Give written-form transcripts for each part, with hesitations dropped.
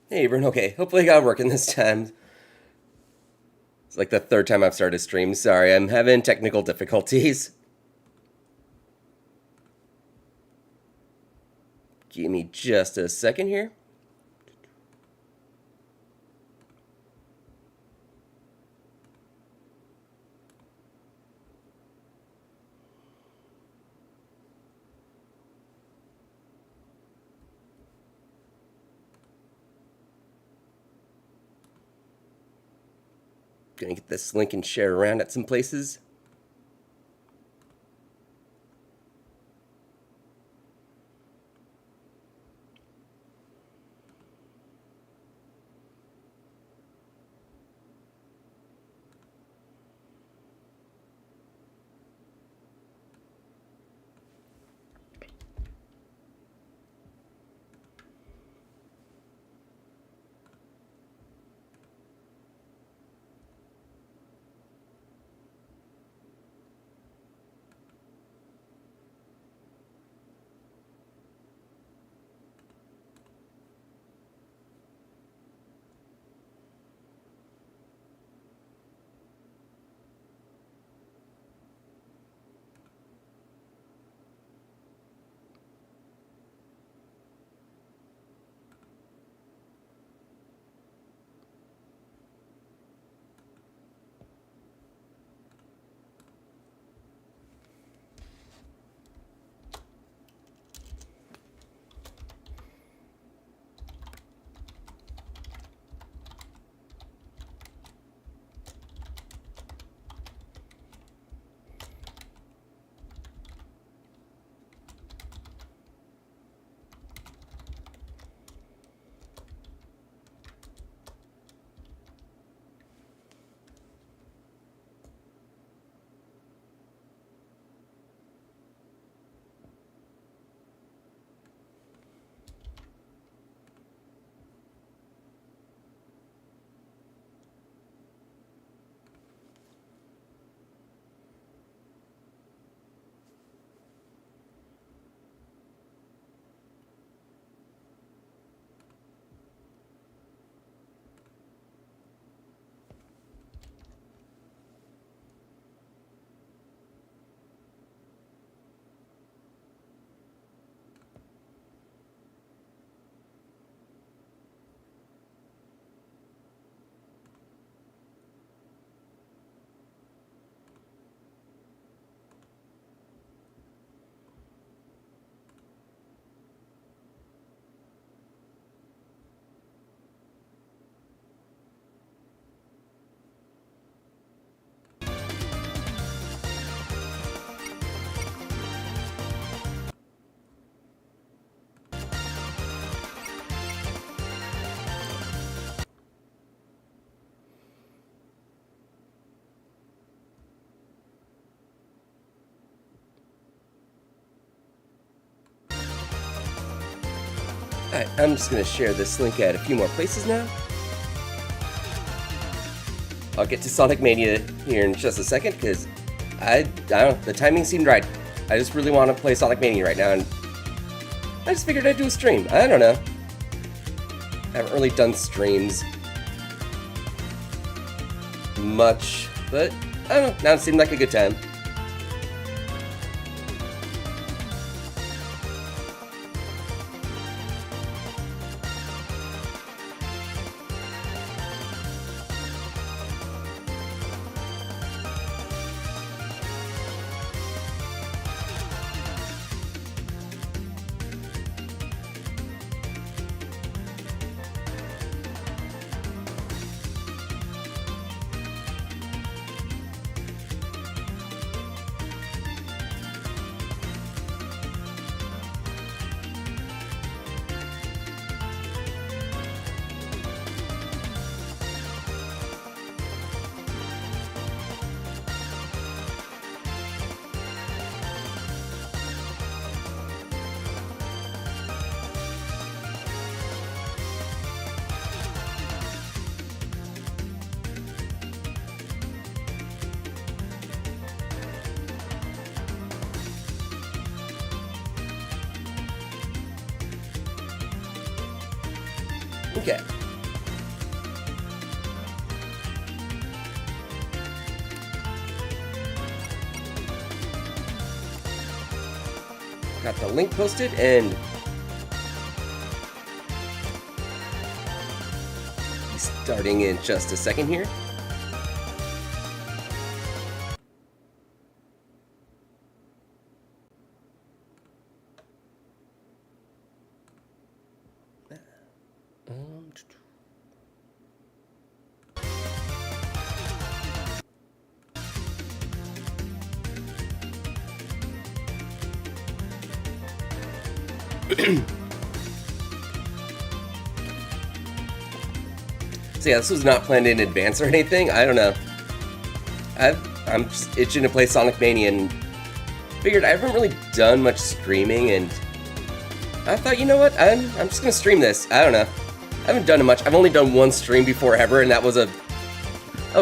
Hey, everyone. Okay, hopefully I got it working this time. It's like the third time I've started a stream. Sorry, I'm having technical difficulties. Give me just a second here. Gonna get this link and share around at some places. Alright, I'm just gonna share this link at a few more places now. I'll get to Sonic Mania here in just a second because I don't know, the timing seemed right. I just really want to play Sonic Mania right now, and I just figured I'd do a stream. I don't know. I haven't really done streams much, but I don't know. Now it seemed like a good time. Okay. Got the link posted and starting in just a second here. So yeah, this was not planned in advance or anything. I don't know. I'm just itching to play Sonic Mania and figured I haven't really done much streaming, and I thought, you know what, I'm just gonna stream this. I don't know. I haven't done it much. I've only done one stream before ever, and that was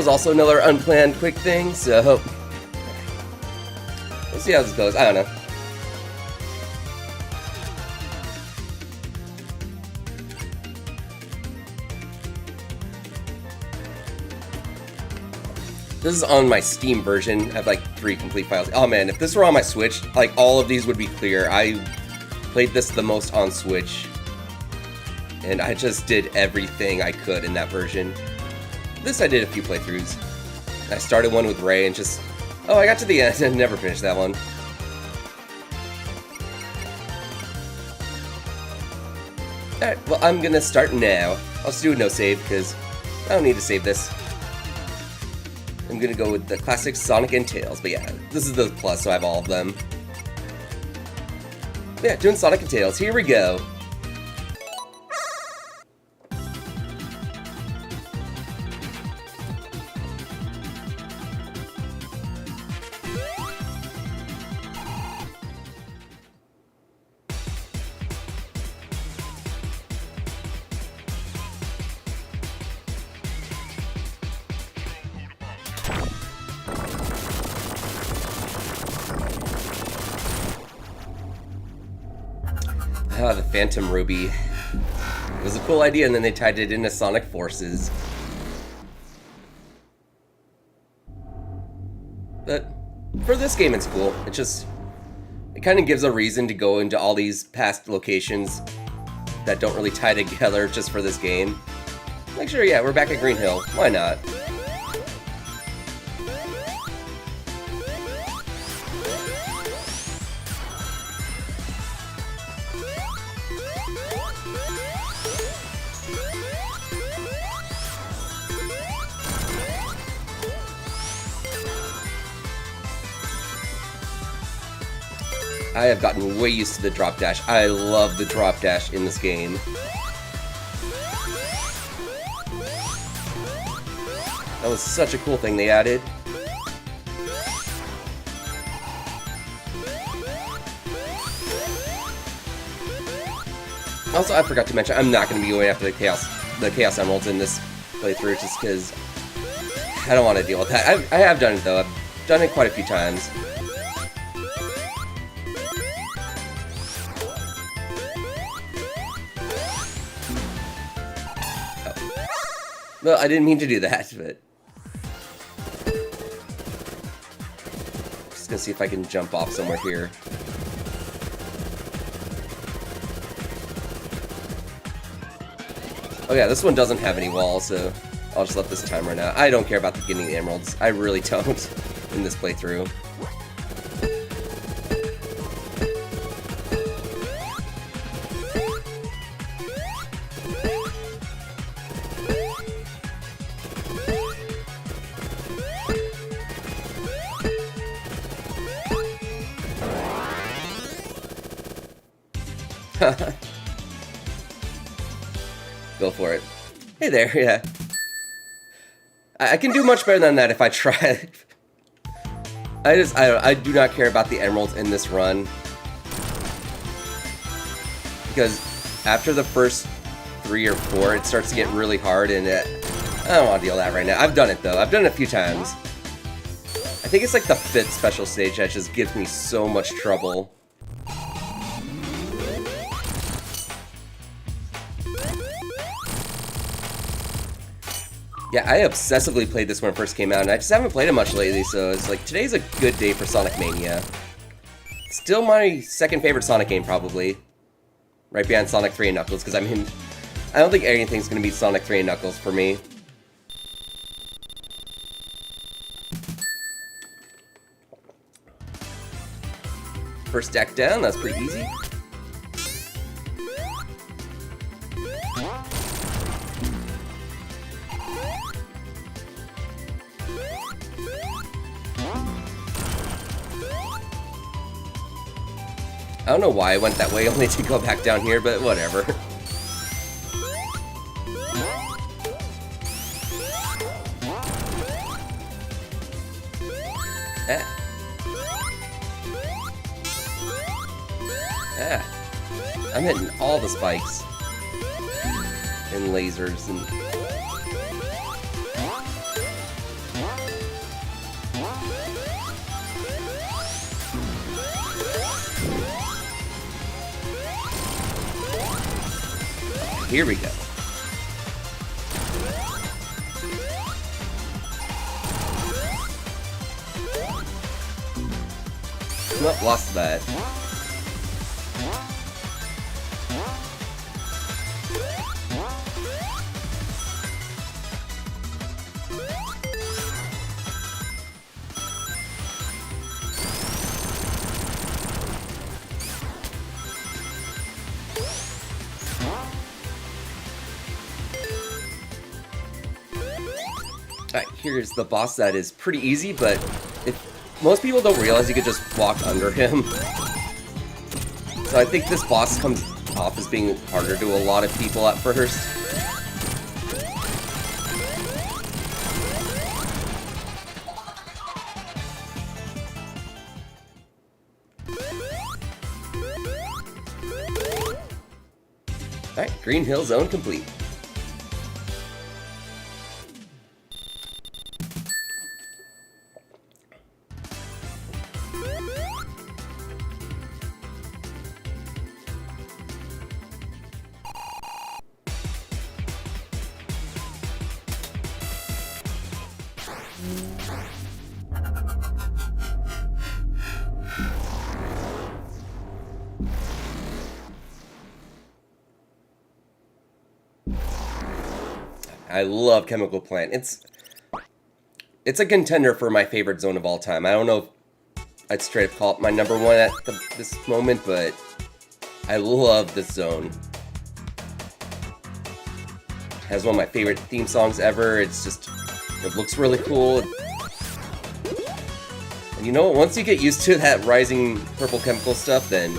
also another unplanned quick thing. So we'll see how this goes. I don't know. This is on my Steam version. I have like 3 complete files. Oh man, if this were on my Switch, like all of these would be clear. I played this the most on Switch, and I just did everything I could in that version. This I did a few playthroughs. I started one with Ray and just, oh, I got to the end and never finished that one. Alright, well I'm gonna start now. I'll just do a no save because I don't need to save this. I'm gonna go with the classic Sonic and Tails, but yeah, this is the plus, so I have all of them. Yeah, doing Sonic and Tails, here we go. Ah, the Phantom Ruby. It was a cool idea, and then they tied it into Sonic Forces. But for this game, it's cool. It kind of gives a reason to go into all these past locations that don't really tie together just for this game. Like, sure, yeah, we're back at Green Hill. Why not? I have gotten way used to the drop dash. I love the drop dash in this game. That was such a cool thing they added. Also, I forgot to mention, I'm not going to be going after the Chaos Emeralds in this playthrough just because I don't want to deal with that. I have done it though. I've done it quite a few times. Well, I didn't mean to do that, but... Just gonna see if I can jump off somewhere here. Oh yeah, this one doesn't have any walls, so I'll just let this time run out. I don't care about getting the emeralds. I really don't in this playthrough. Go for it. Hey there, yeah. I can do much better than that if I try. I do not care about the emeralds in this run. Because after the first 3 or 4, it starts to get really hard, and I don't want to deal with that right now. I've done it though. I've done it a few times. I think it's like the 5th special stage that just gives me so much trouble. Yeah, I obsessively played this when it first came out, and I just haven't played it much lately, so it's like, today's a good day for Sonic Mania. Still my second favorite Sonic game, probably. Right behind Sonic 3 and Knuckles, because I mean, I don't think anything's going to beat Sonic 3 and Knuckles for me. First deck down, that's pretty easy. I don't know why I went that way, only to go back down here, but whatever. I'm hitting all the spikes and lasers and here we go. Well, lost that. Alright, here's the boss that is pretty easy, but most people don't realize you could just walk under him. So I think this boss comes off as being harder to a lot of people at first. Alright, Green Hill Zone complete. I love Chemical Plant. It's a contender for my favorite zone of all time. I don't know if I'd straight up call it my number one at this moment, but I love this zone. It has one of my favorite theme songs ever. It looks really cool. And you know what? Once you get used to that rising purple chemical stuff, then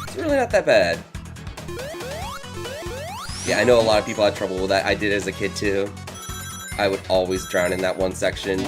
it's really not that bad. Yeah, I know a lot of people had trouble with that. I did as a kid too. I would always drown in that one section.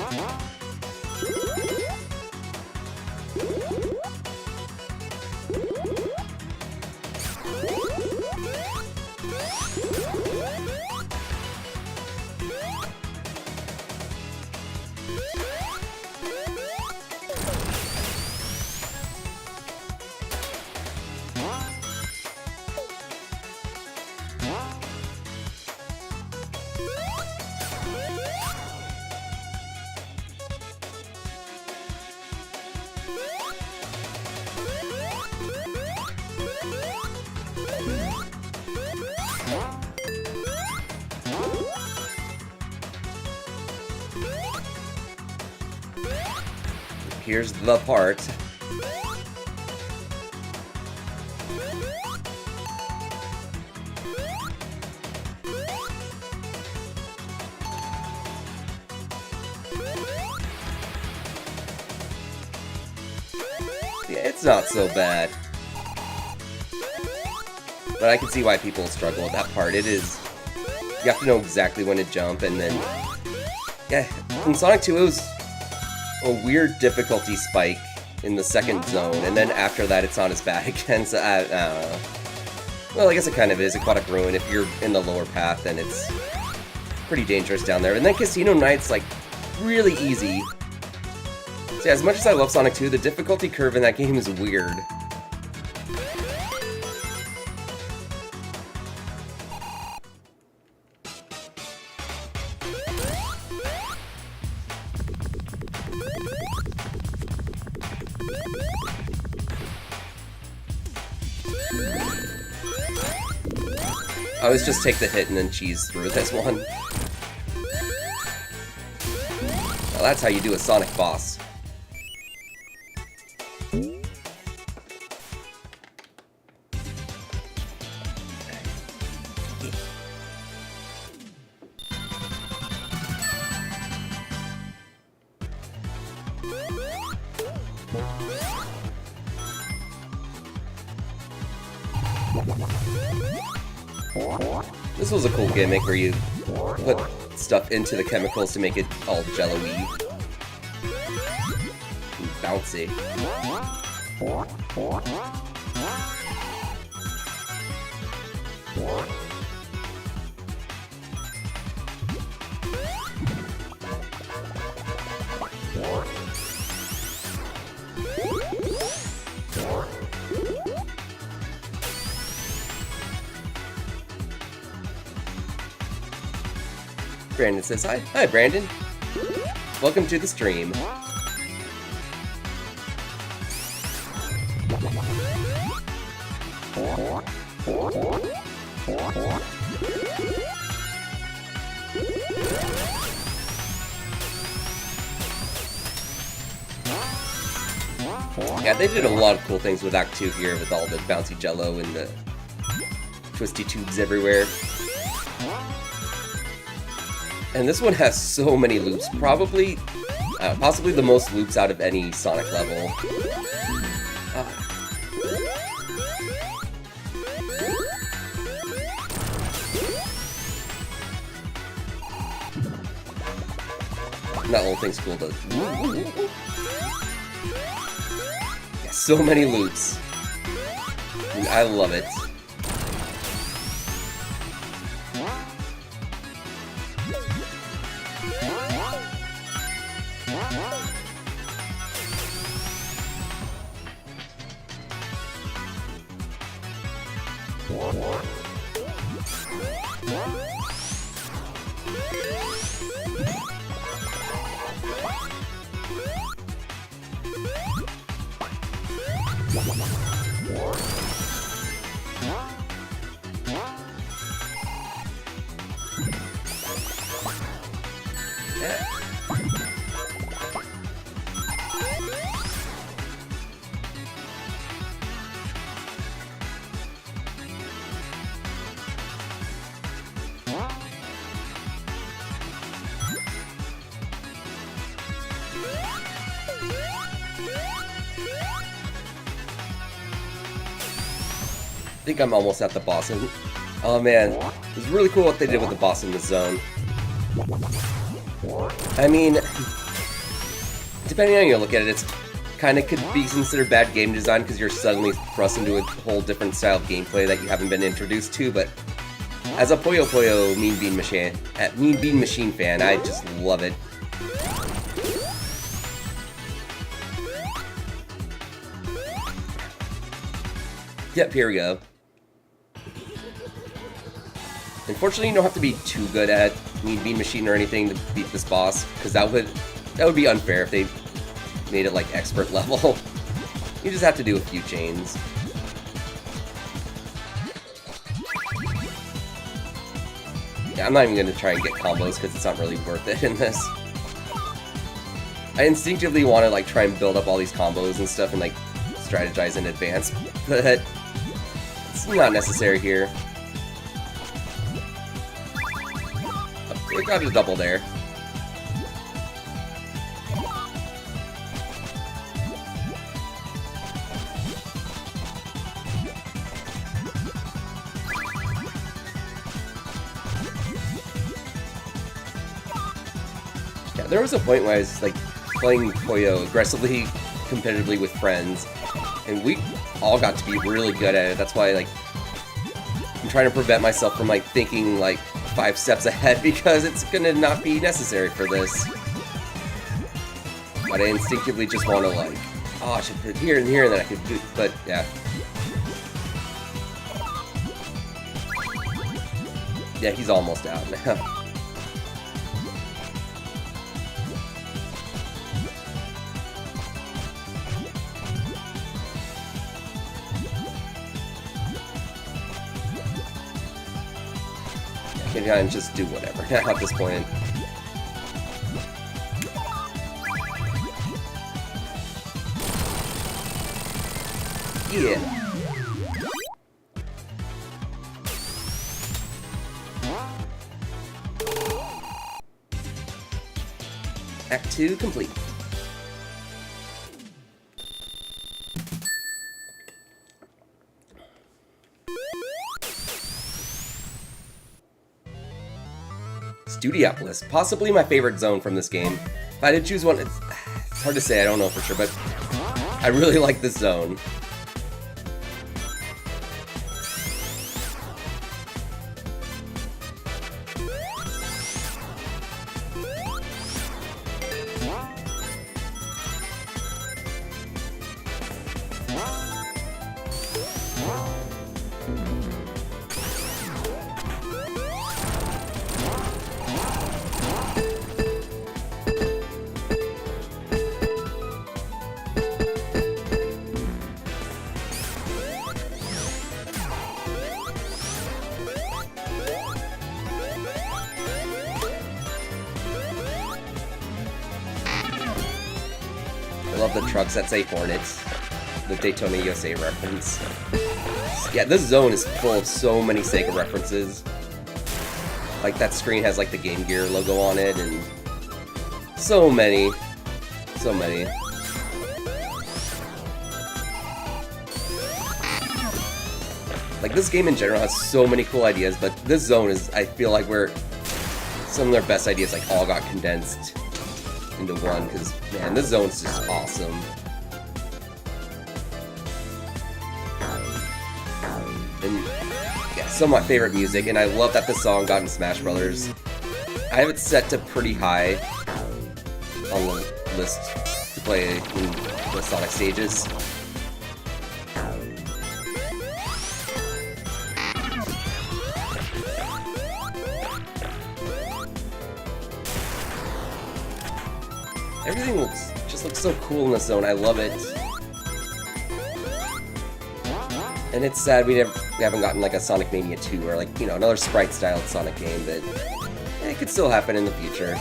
Here's the part. Yeah, it's not so bad. But I can see why people struggle with that part. It is... You have to know exactly when to jump, and then... Yeah, in Sonic 2 it was a weird difficulty spike in the second zone, and then after that it's not as bad again, so I don't know. Well, I guess it kind of is. Aquatic Ruin, if you're in the lower path, then it's pretty dangerous down there. And then Casino Night's like really easy. So yeah, as much as I love Sonic 2, the difficulty curve in that game is weird. I always just take the hit and then cheese through this one. Well, that's how you do a Sonic boss. This was a cool gimmick where you put stuff into the chemicals to make it all jello-y. And bouncy. Brandon says hi. Hi, Brandon. Welcome to the stream. Yeah, they did a lot of cool things with Act 2 here with all the bouncy jello and the twisty tubes everywhere. And this one has so many loops, probably, possibly the most loops out of any Sonic level. That little thing's cool though. Yeah, so many loops. I love it. I think I'm almost at the boss. And, oh man, it was really cool what they did with the boss in the zone. I mean, depending on how you look at it, it's kind of could be considered bad game design because you're suddenly thrust into a whole different style of gameplay that you haven't been introduced to. But as a Puyo Puyo Mean Bean Machine fan, I just love it. Yep, here we go. Unfortunately, you don't have to be too good at Mean Bean Machine or anything to beat this boss, because that would be unfair if they made it like expert level. You just have to do a few chains. Yeah, I'm not even going to try and get combos because it's not really worth it in this. I instinctively want to like try and build up all these combos and stuff and like strategize in advance, but it's not necessary here. We got a double there. Yeah, there was a point where I was like playing Puyo aggressively, competitively with friends, and we all got to be really good at it. That's why like I'm trying to prevent myself from like thinking like 5 steps ahead because it's gonna not be necessary for this. But I instinctively just want to like, oh, I should put it here and here and then I could do, but yeah. Yeah, he's almost out now. can kind of just do whatever now at this point. Yeah. Act 2 complete. Studiopolis, possibly my favorite zone from this game. If I had to choose one, it's hard to say, I don't know for sure, but I really like this zone. I love the trucks that say Hornets, the Daytona USA reference. Yeah, this zone is full of so many Sega references. Like, that screen has like the Game Gear logo on it, and so many. So many. Like, this game in general has so many cool ideas, but this zone is, I feel like, where some of their best ideas like all got condensed into one, because man, this zone's just awesome. And yeah, some of my favorite music, and I love that the song got in Smash Brothers. I have it set to pretty high on the list to play in the Sonic stages. Everything just looks so cool in this zone. I love it. And it's sad we haven't gotten like a Sonic Mania 2 or like, you know, another sprite-styled Sonic game, but it could still happen in the future.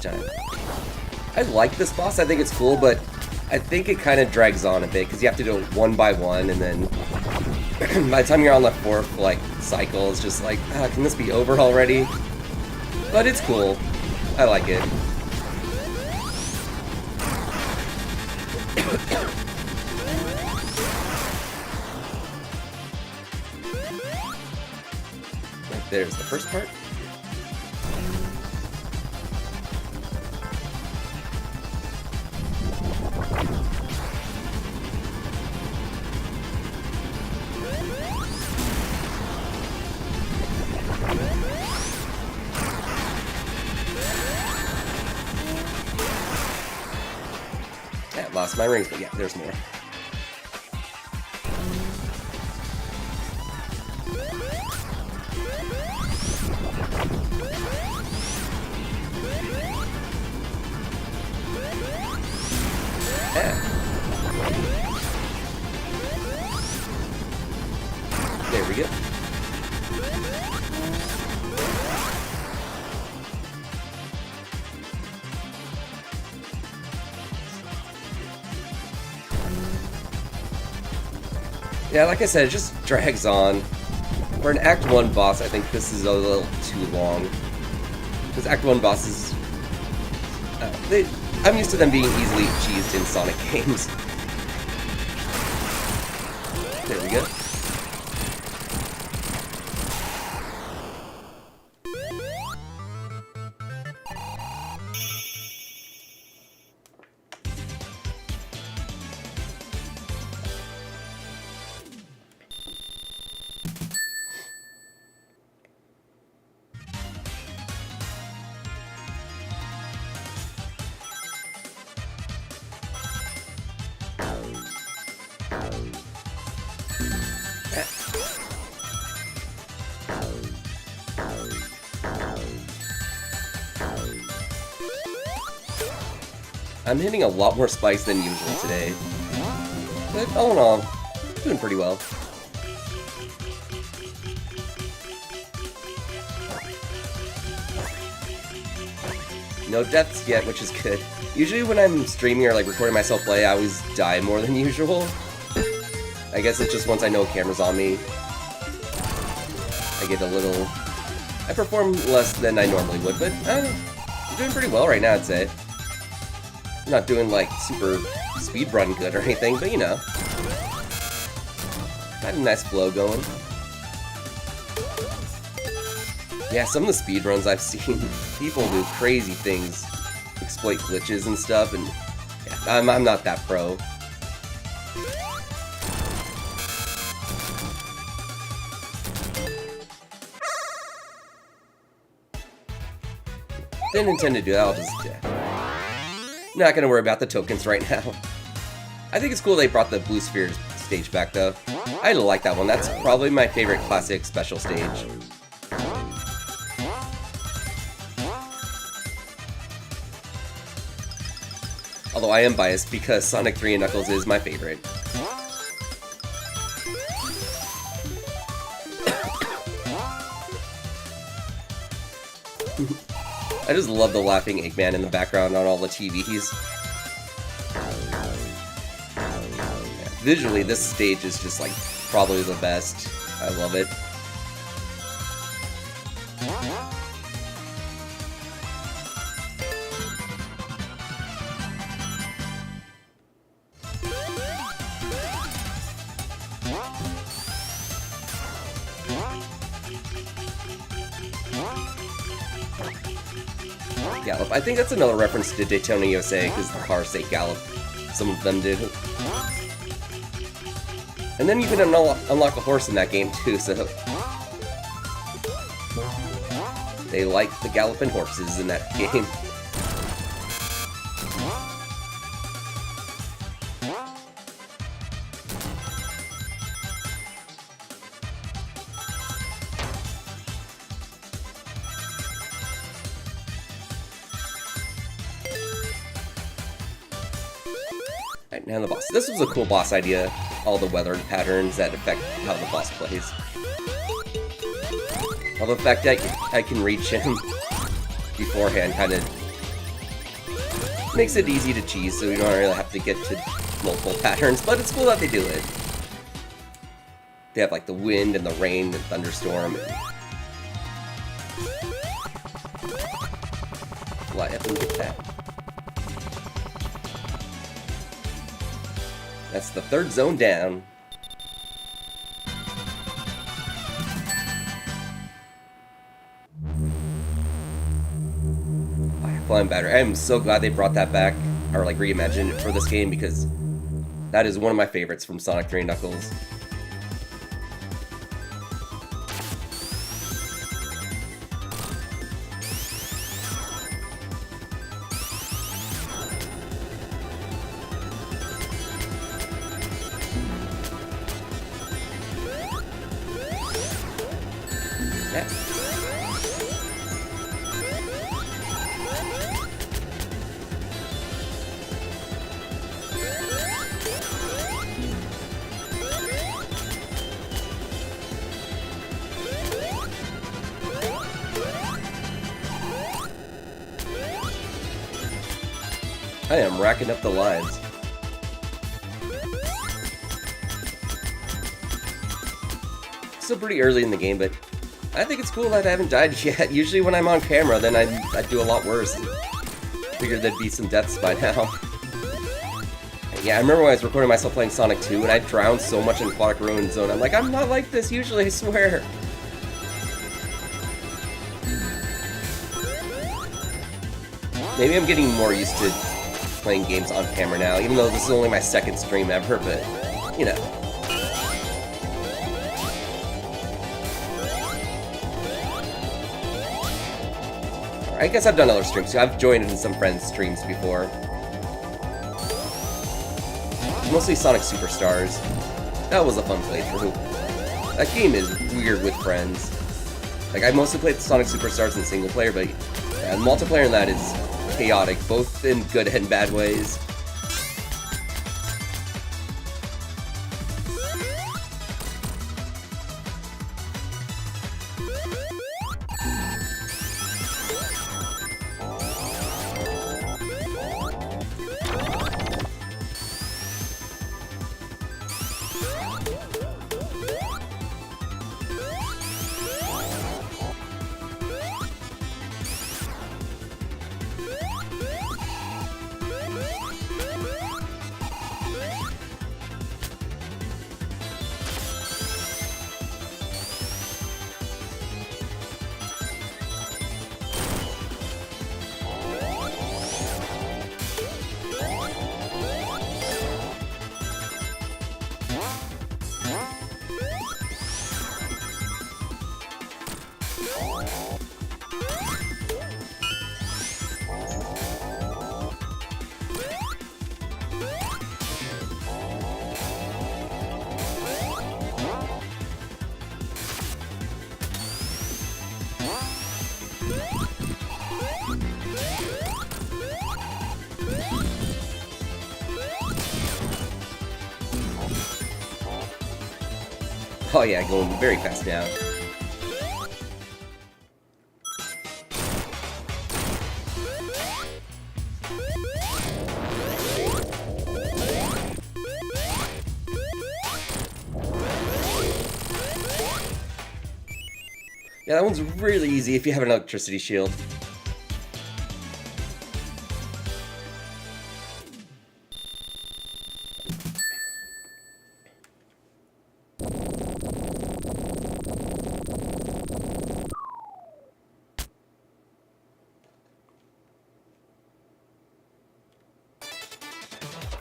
Time. I like this boss, I think it's cool, but I think it kind of drags on a bit because you have to do it one by one, and then by the time you're on the fourth like cycle, it's just like, can this be over already? But it's cool. I like it. Right there's the first part. Lost my rings, but yeah, there's more. Yeah. There we go. Yeah, like I said, it just drags on. For an Act 1 boss, I think this is a little too long. Because Act 1 bosses... I'm used to them being easily cheesed in Sonic games. There we go. I'm hitting a lot more spikes than usual today, but all in all, doing pretty well. No deaths yet, which is good. Usually when I'm streaming or like recording myself play, I always die more than usual. I guess it's just once I know a camera's on me, I get a little... I perform less than I normally would, but I'm doing pretty well right now, I'd say. I'm not doing like super speedrun good or anything, but you know. Got a nice flow going. Yeah, some of the speedruns I've seen, people do crazy things, exploit glitches and stuff, and yeah, I'm not that pro. Didn't intend to do that, I'll just... Not gonna worry about the tokens right now. I think it's cool they brought the Blue Sphere stage back though. I like that one, that's probably my favorite classic special stage. Although I am biased because Sonic 3 and Knuckles is my favorite. I just love the laughing Eggman in the background on all the TVs. Yeah, visually, this stage is just like probably the best. I love it. Gallop. I think that's another reference to Daytona USA, because the cars say Gallop. Some of them did. And then you can unlock a horse in that game too, so... They like the galloping horses in that game. And the boss. This was a cool boss idea. All the weather patterns that affect how the boss plays. All the fact that I can reach him beforehand kind of makes it easy to cheese, so you don't really have to get to multiple patterns, but it's cool that they do it. They have like the wind and the rain and thunderstorm and... Fly up and get that. That's the third zone down. Flying battery. I am so glad they brought that back, or like reimagined it for this game, because that is one of my favorites from Sonic 3 and Knuckles. I am racking up the lives. Still pretty early in the game, but I think it's cool that I haven't died yet. Usually when I'm on camera, then I do a lot worse. Figured there'd be some deaths by now. Yeah, I remember when I was recording myself playing Sonic 2, and I drowned so much in Aquatic Ruin Zone. I'm like, I'm not like this usually, I swear. Maybe I'm getting more used to playing games on camera now, even though this is only my second stream ever, but, you know. I guess I've done other streams too. I've joined in some friends' streams before. Mostly Sonic Superstars. That was a fun playthrough. That game is weird with friends. Like, I mostly played Sonic Superstars in single player, but multiplayer in that is chaotic, both in good and bad ways. Oh yeah, going very fast now. Yeah, that one's really easy if you have an electricity shield.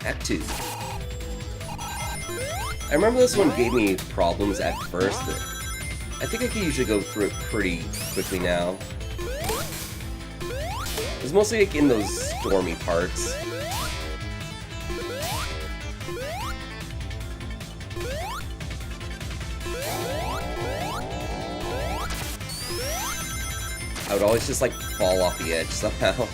Act 2. I remember this one gave me problems at first, but I think I can usually go through it pretty quickly now. It's mostly like in those stormy parts. I would always just like fall off the edge somehow.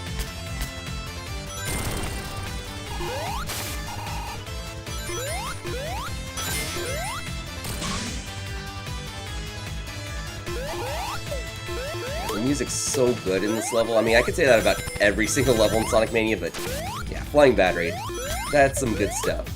The music's so good in this level. I mean, I could say that about every single level in Sonic Mania, but yeah, Flying Battery, that's some good stuff.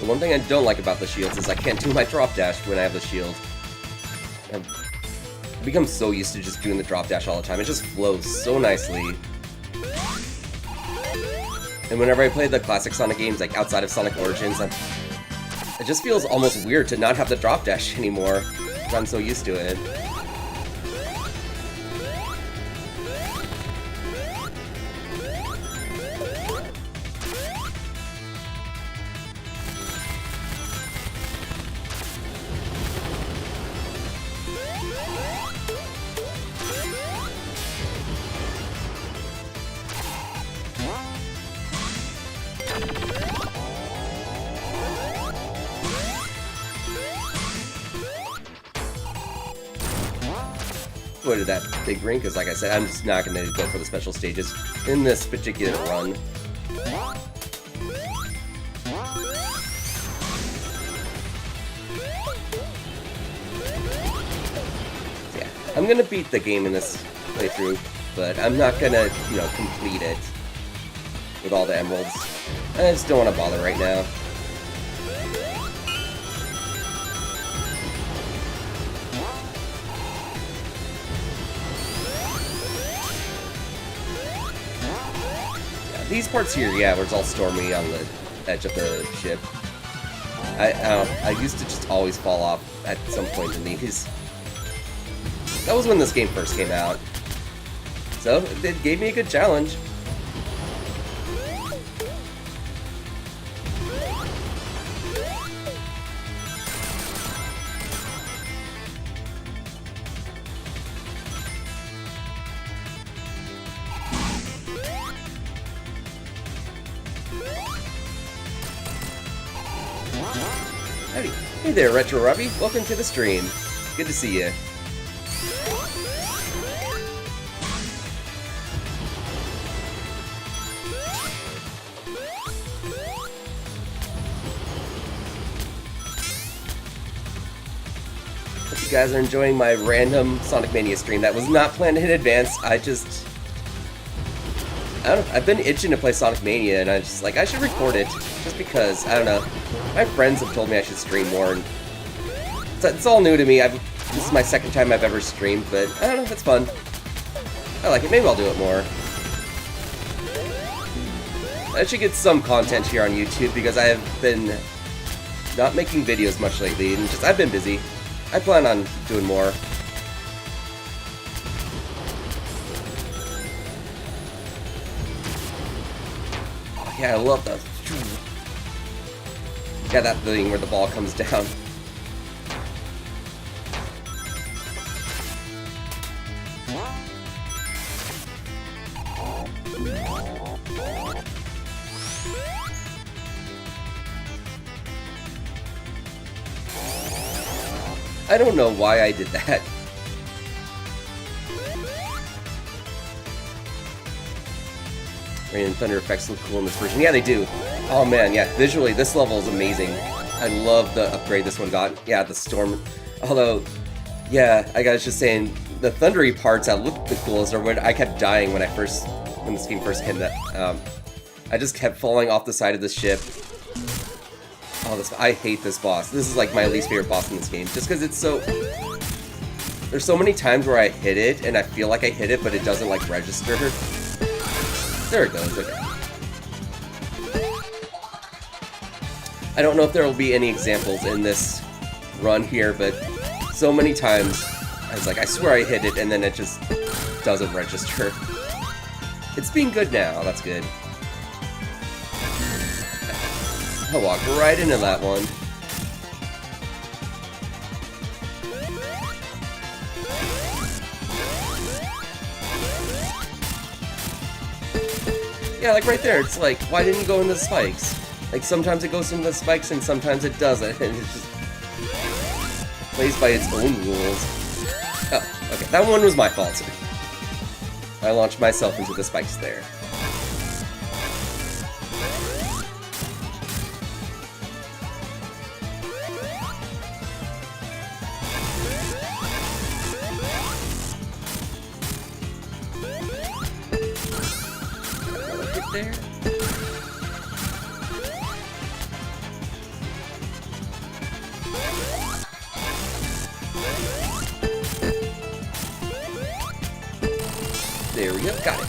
The one thing I don't like about the shields is I can't do my drop dash when I have the shield. I've become so used to just doing the drop dash all the time. It just flows so nicely. And whenever I play the classic Sonic games, like outside of Sonic Origins, it just feels almost weird to not have the drop dash anymore, because I'm so used to it. Avoided that big ring, because like I said, I'm just not going to go for the special stages in this particular run. So yeah, I'm going to beat the game in this playthrough, but I'm not going to, complete it with all the emeralds. I just don't want to bother right now. These parts here, yeah, where it's all stormy on the edge of the ship. I used to just always fall off at some point in these. That was when this game first came out. So, it gave me a good challenge. Howdy. Hey there, Retro Robbie. Welcome to the stream. Good to see you. Hope you guys are enjoying my random Sonic Mania stream. That was not planned in advance. I don't know. I've been itching to play Sonic Mania, and I just like I should record it just because I don't know. My friends have told me I should stream more, and it's all new to me. This is my second time I've ever streamed, but I don't know. It's fun. I like it. Maybe I'll do it more. I should get some content here on YouTube because I have been not making videos much lately, and I've been busy. I plan on doing more. Yeah, I love that. Yeah, that thing where the ball comes down. I don't know why I did that. Rain and thunder effects look cool in this version. Yeah, they do. Oh man, yeah, visually this level is amazing. I love the upgrade this one got. Yeah, the storm. Although, yeah, I was just saying, the thundery parts that look the coolest are when I kept dying when this game first came out. I just kept falling off the side of the ship. Oh, I hate this boss. This is like my least favorite boss in this game, just because it's so... There's so many times where I hit it, and I feel like I hit it, but it doesn't like register. There it goes, okay. I don't know if there will be any examples in this run here, but so many times I was like, I swear I hit it, and then it just doesn't register. It's being good now, that's good. I walked right into that one. Yeah, like right there, it's like, why didn't you go into the spikes? Like, sometimes it goes into the spikes and sometimes it doesn't, and it just plays by its own rules. Oh, okay, that one was my fault. I launched myself into the spikes there. There. There we go, got it.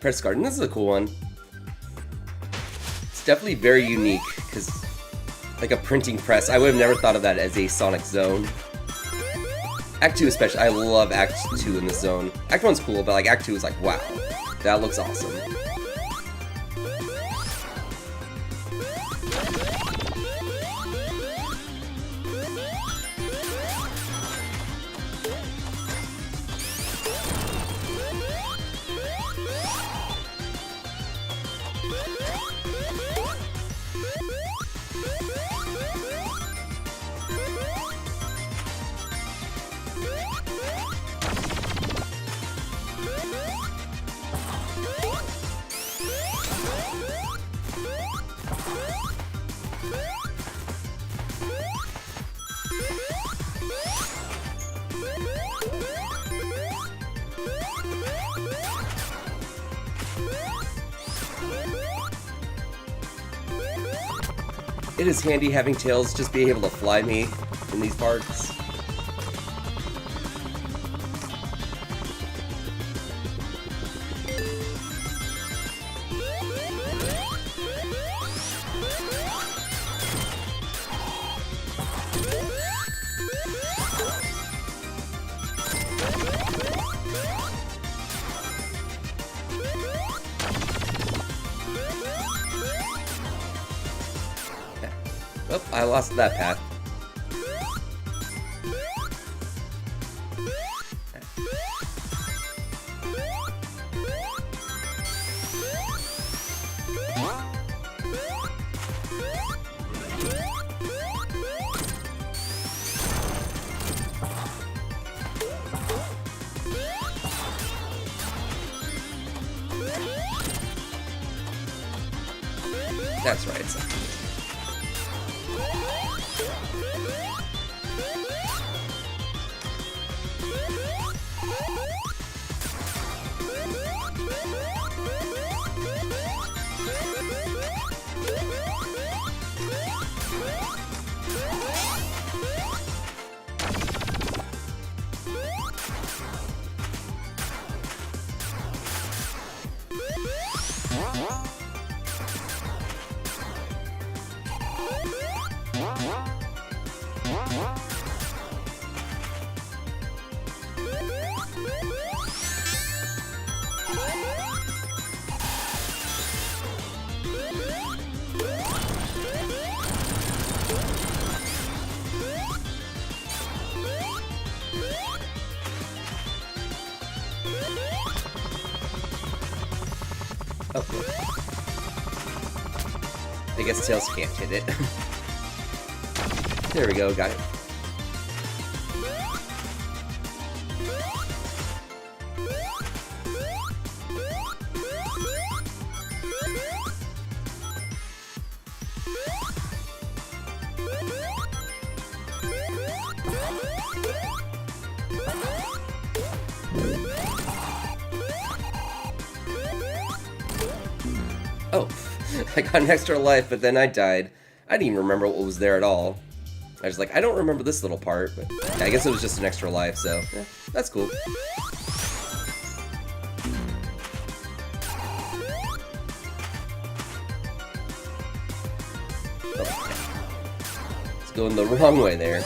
Press Garden, this is a cool one. It's definitely very unique, because like a printing press, I would have never thought of that as a Sonic zone. Act 2 especially, I love Act 2 in this zone. Act 1's cool, but like Act 2 is like, wow, that looks awesome. it is handy having Tails just be able to fly me in these parts. Oh, I lost that path. That's right. Oh. I guess Tails can't hit it. There we go, got it. Oh, I got an extra life, but then I died. I didn't even remember what was there at all. I was like, I don't remember this little part, but yeah, I guess it was just an extra life, so yeah, that's cool. Oh, it's going the wrong way there.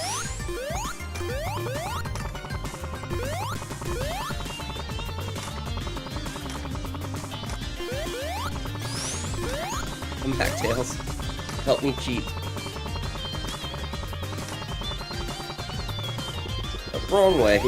Come back, Tails. Help me cheat. The wrong way.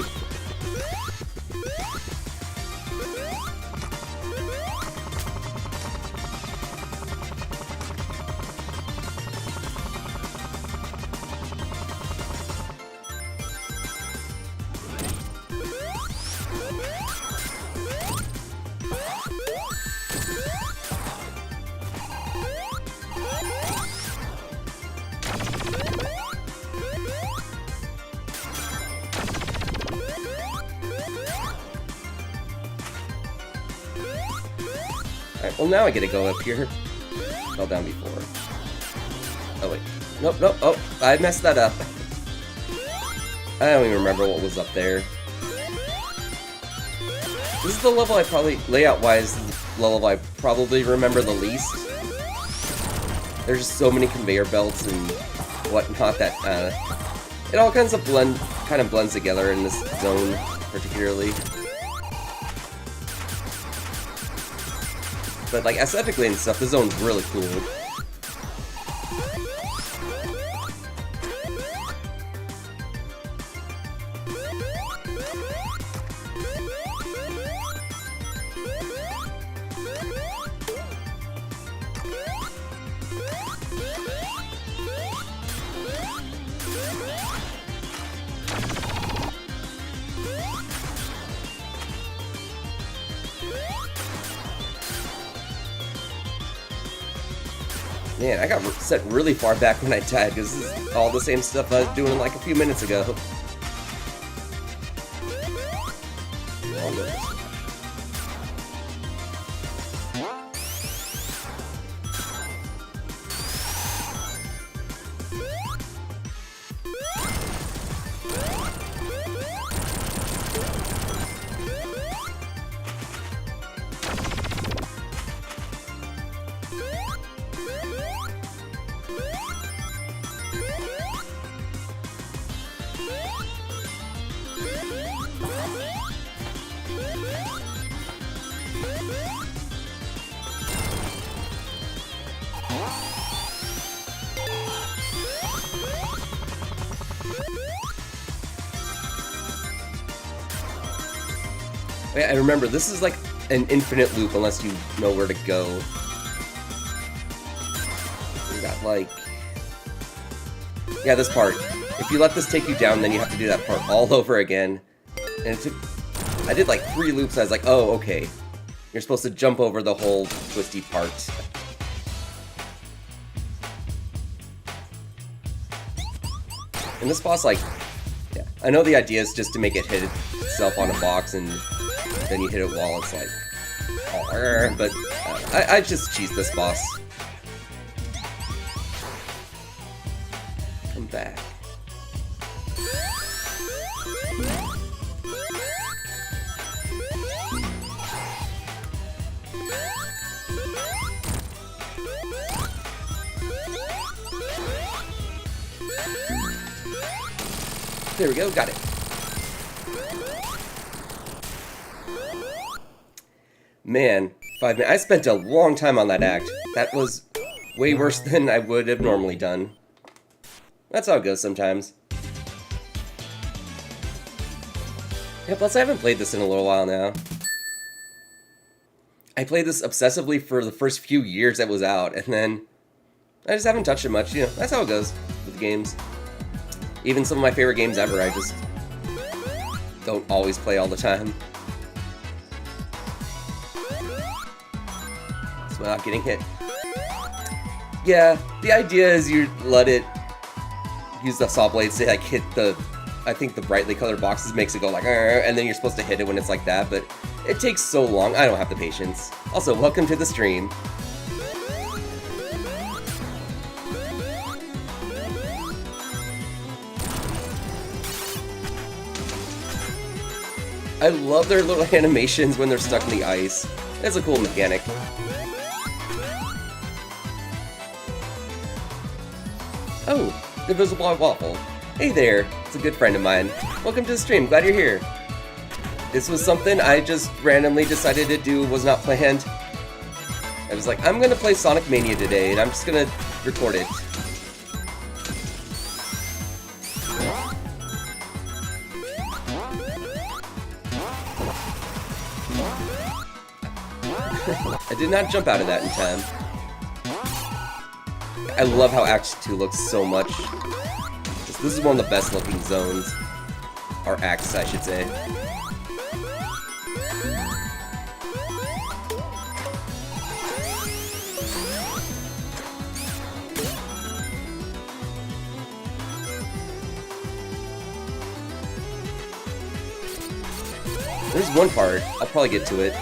Alright, well now I get to go up here. Fell down before. Oh wait. Nope, nope, oh, I messed that up. I don't even remember what was up there. This is the level I probably, layout-wise, the level I probably remember the least. There's just so many conveyor belts and whatnot that, it all kind of blends together in this zone, particularly. But like aesthetically and stuff, the zone's really cool. Man, I got set really far back when I died, because this is all the same stuff I was doing like a few minutes ago. I remember, this is like an infinite loop unless you know where to go. We got like... yeah, this part. If you let this take you down, then you have to do that part all over again. And it took... I did like 3 loops, I was like, oh, okay. You're supposed to jump over the whole twisty part. And this boss, like... yeah, I know the idea is just to make it hit itself on a box and then you hit it while it's like... oh, but I just cheesed this boss. Come back. There we go, got it. Man, 5 minutes. I spent a long time on that act. That was way worse than I would have normally done. That's how it goes sometimes. Yeah, plus I haven't played this in a little while now. I played this obsessively for the first few years that was out, and then I just haven't touched it much. You know, that's how it goes with games. Even some of my favorite games ever, I just don't always play all the time. It's without getting hit. Yeah, the idea is you let it use the saw blades to like hit the, I think the brightly colored boxes makes it go like, and then you're supposed to hit it when it's like that, but it takes so long, I don't have the patience. Also, welcome to the stream. I love their little animations when they're stuck in the ice. That's a cool mechanic. Oh, Invisible Waffle. Hey there, it's a good friend of mine. Welcome to the stream, glad you're here. This was something I just randomly decided to do, was not planned. I was like, I'm gonna play Sonic Mania today, and I'm just gonna record it. I did not jump out of that in time. I love how Act 2 looks so much. This is one of the best looking zones. Or acts, I should say. There's one part, I'll probably get to it,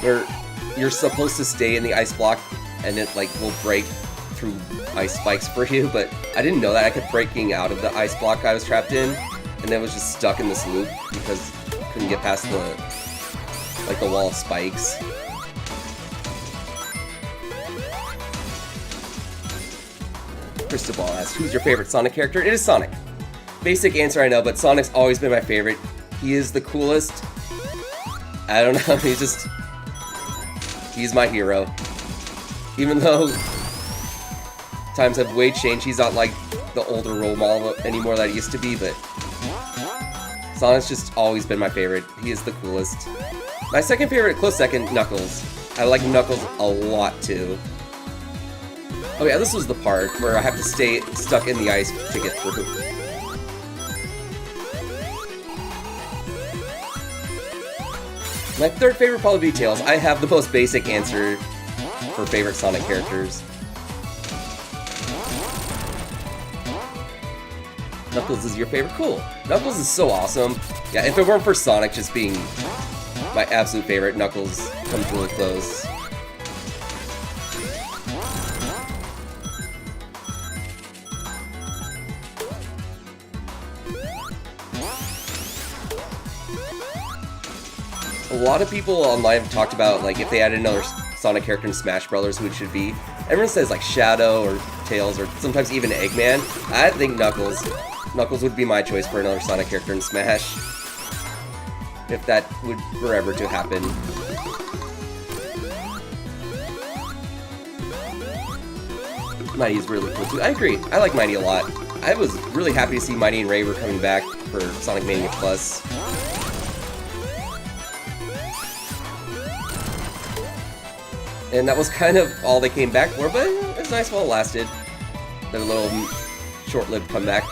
where you're supposed to stay in the ice block and it like will break through ice spikes for you, but I didn't know that. I kept breaking out of the ice block I was trapped in, and then was just stuck in this loop because I couldn't get past the wall of spikes. Cristobal asks, who's your favorite Sonic character? It is Sonic. Basic answer, I know, but Sonic's always been my favorite. He is the coolest. I don't know, he's my hero. Even though times have way changed, he's not like the older role model anymore that he used to be, but Sonic's just always been my favorite. He is the coolest. My second favorite, close second, Knuckles. I like Knuckles a lot too. Oh yeah, this was the part where I have to stay stuck in the ice to get through. My third favorite probably be Tails. I have the most basic answer for favorite Sonic characters. Knuckles is your favorite? Cool. Knuckles is so awesome. Yeah, if it weren't for Sonic just being my absolute favorite, Knuckles comes really close. A lot of people online have talked about like if they added another Sonic character in Smash Brothers, who it should be. Everyone says like Shadow or Tails or sometimes even Eggman. I think Knuckles. Knuckles would be my choice for another Sonic character in Smash. If that would forever to happen. Mighty is really cool too. I agree. I like Mighty a lot. I was really happy to see Mighty and Ray were coming back for Sonic Mania Plus. And that was kind of all they came back for, but it's nice while it lasted. Their little short-lived comeback.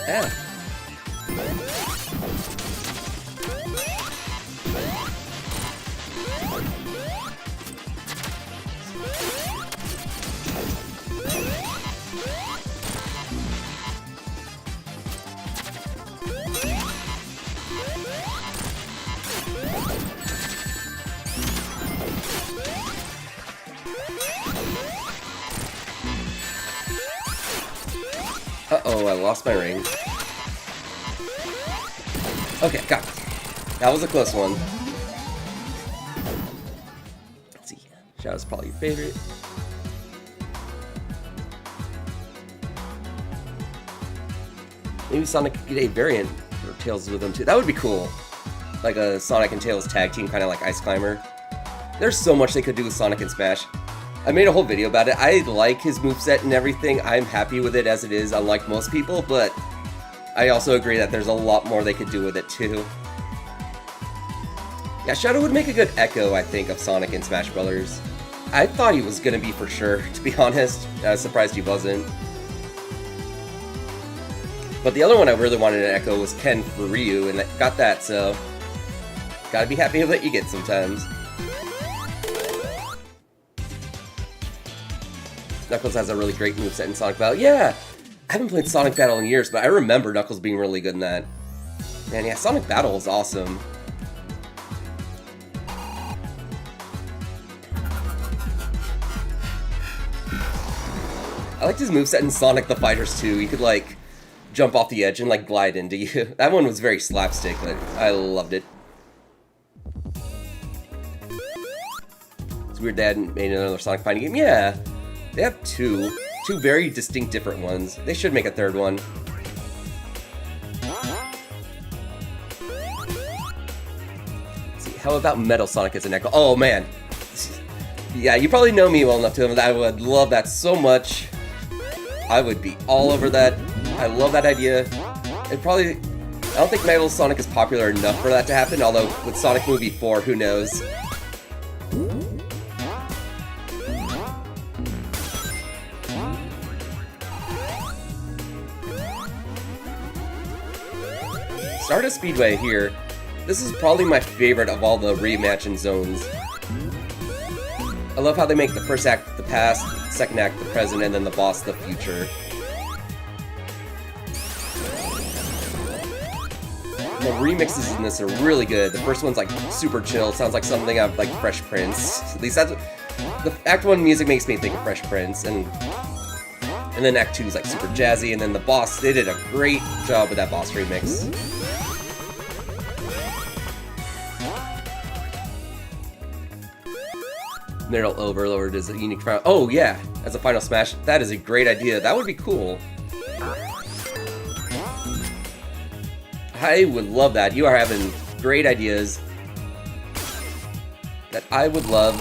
Yeah. Uh-oh, I lost my ring. Okay, got it. That was a close one. Let's see. Shadow's probably your favorite. Maybe Sonic could get a variant for Tails with them too. That would be cool. Like a Sonic and Tails tag team, kind of like Ice Climber. There's so much they could do with Sonic and Smash. I made a whole video about it. I like his moveset and everything. I'm happy with it as it is, unlike most people, but I also agree that there's a lot more they could do with it too. Yeah, Shadow would make a good echo, I think, of Sonic in Smash Brothers. I thought he was gonna be for sure, to be honest. I was surprised he wasn't. But the other one I really wanted an echo was Ken for Ryu, and I got that, so gotta be happy with what you get sometimes. Knuckles has a really great moveset in Sonic Battle. Yeah! I haven't played Sonic Battle in years, but I remember Knuckles being really good in that. Man, yeah, Sonic Battle is awesome. I liked his moveset in Sonic the Fighters too. He could, like, jump off the edge and, like, glide into you. That one was very slapstick, but I loved it. It's weird Dad made another Sonic fighting game. Yeah! They have two very distinct different ones. They should make a third one. Let's see, how about Metal Sonic as an echo? Oh man! Yeah, you probably know me well enough to know that I would love that so much. I would be all over that. I love that idea. It probably... I don't think Metal Sonic is popular enough for that to happen, although with Sonic Movie 4, who knows? Stardust Speedway here. This is probably my favorite of all the reimagined zones. I love how they make the first act the past, the second act the present, and then the boss the future. The remixes in this are really good. The first one's like super chill, sounds like something out of like Fresh Prince. At least that's what the Act 1 music makes me think of Fresh Prince, and then Act 2 is like super jazzy, and then the boss, they did a great job with that boss remix. Middle Overlord is a unique final. Oh yeah, as a final smash, that is a great idea. That would be cool. I would love that. You are having great ideas that I would love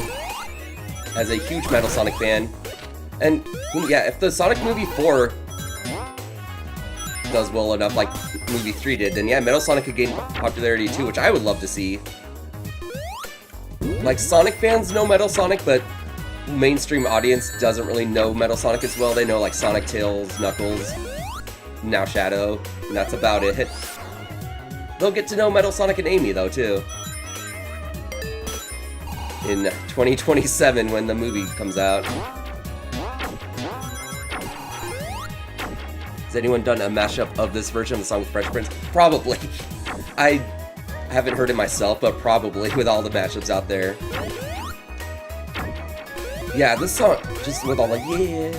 as a huge Metal Sonic fan. And yeah, if the Sonic Movie 4 does well enough like Movie 3 did, then yeah, Metal Sonic could gain popularity too, which I would love to see. Like, Sonic fans know Metal Sonic, but mainstream audience doesn't really know Metal Sonic as well. They know, like, Sonic, Tails, Knuckles, now Shadow, and that's about it. They'll get to know Metal Sonic and Amy, though, too. In 2027, when the movie comes out. Has anyone done a mashup of this version of the song with Fresh Prince? Probably. I haven't heard it myself, but probably with all the mashups out there. Yeah, this song, just with all the yeah.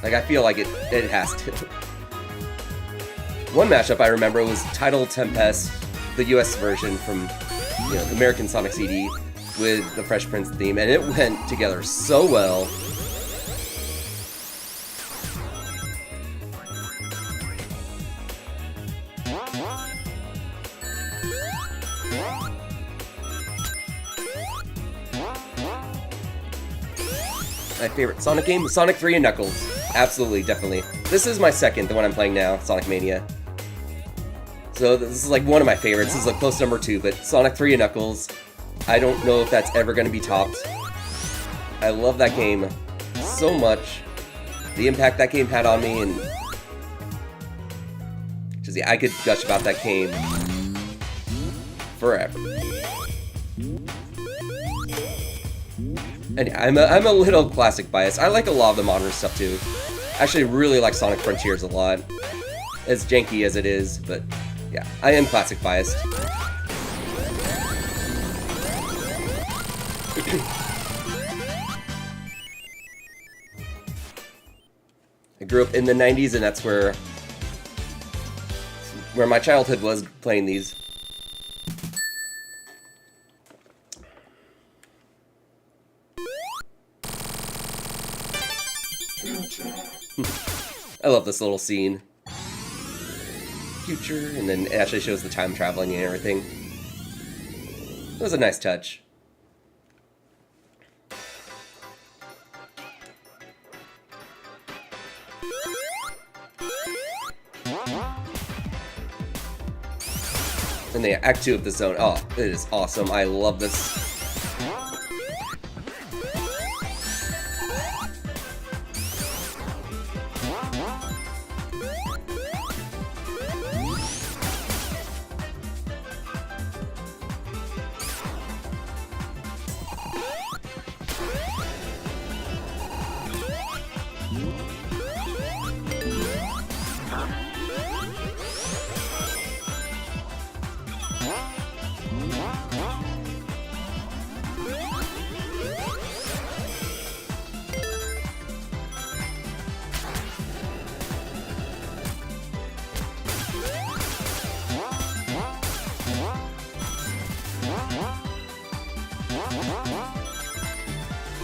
Like, I feel like it has to. One mashup I remember was Tidal Tempest, the US version from, you know, the American Sonic CD with the Fresh Prince theme, and it went together so well. My favorite Sonic game? Sonic 3 and Knuckles. Absolutely, definitely. This is my second, the one I'm playing now, Sonic Mania. So this is like one of my favorites. This is a close number 2, but Sonic 3 and Knuckles, I don't know if that's ever going to be topped. I love that game so much. The impact that game had on me, and just, yeah, I could gush about that game forever. And I'm a little classic biased. I like a lot of the modern stuff too. I actually really like Sonic Frontiers a lot. As janky as it is, but yeah, I am classic biased. I grew up in the 90s, and that's where my childhood was, playing these. I love this little scene. Future, and then it actually shows the time traveling and everything. It was a nice touch. And the Act 2 of the zone. Oh, it is awesome. I love this.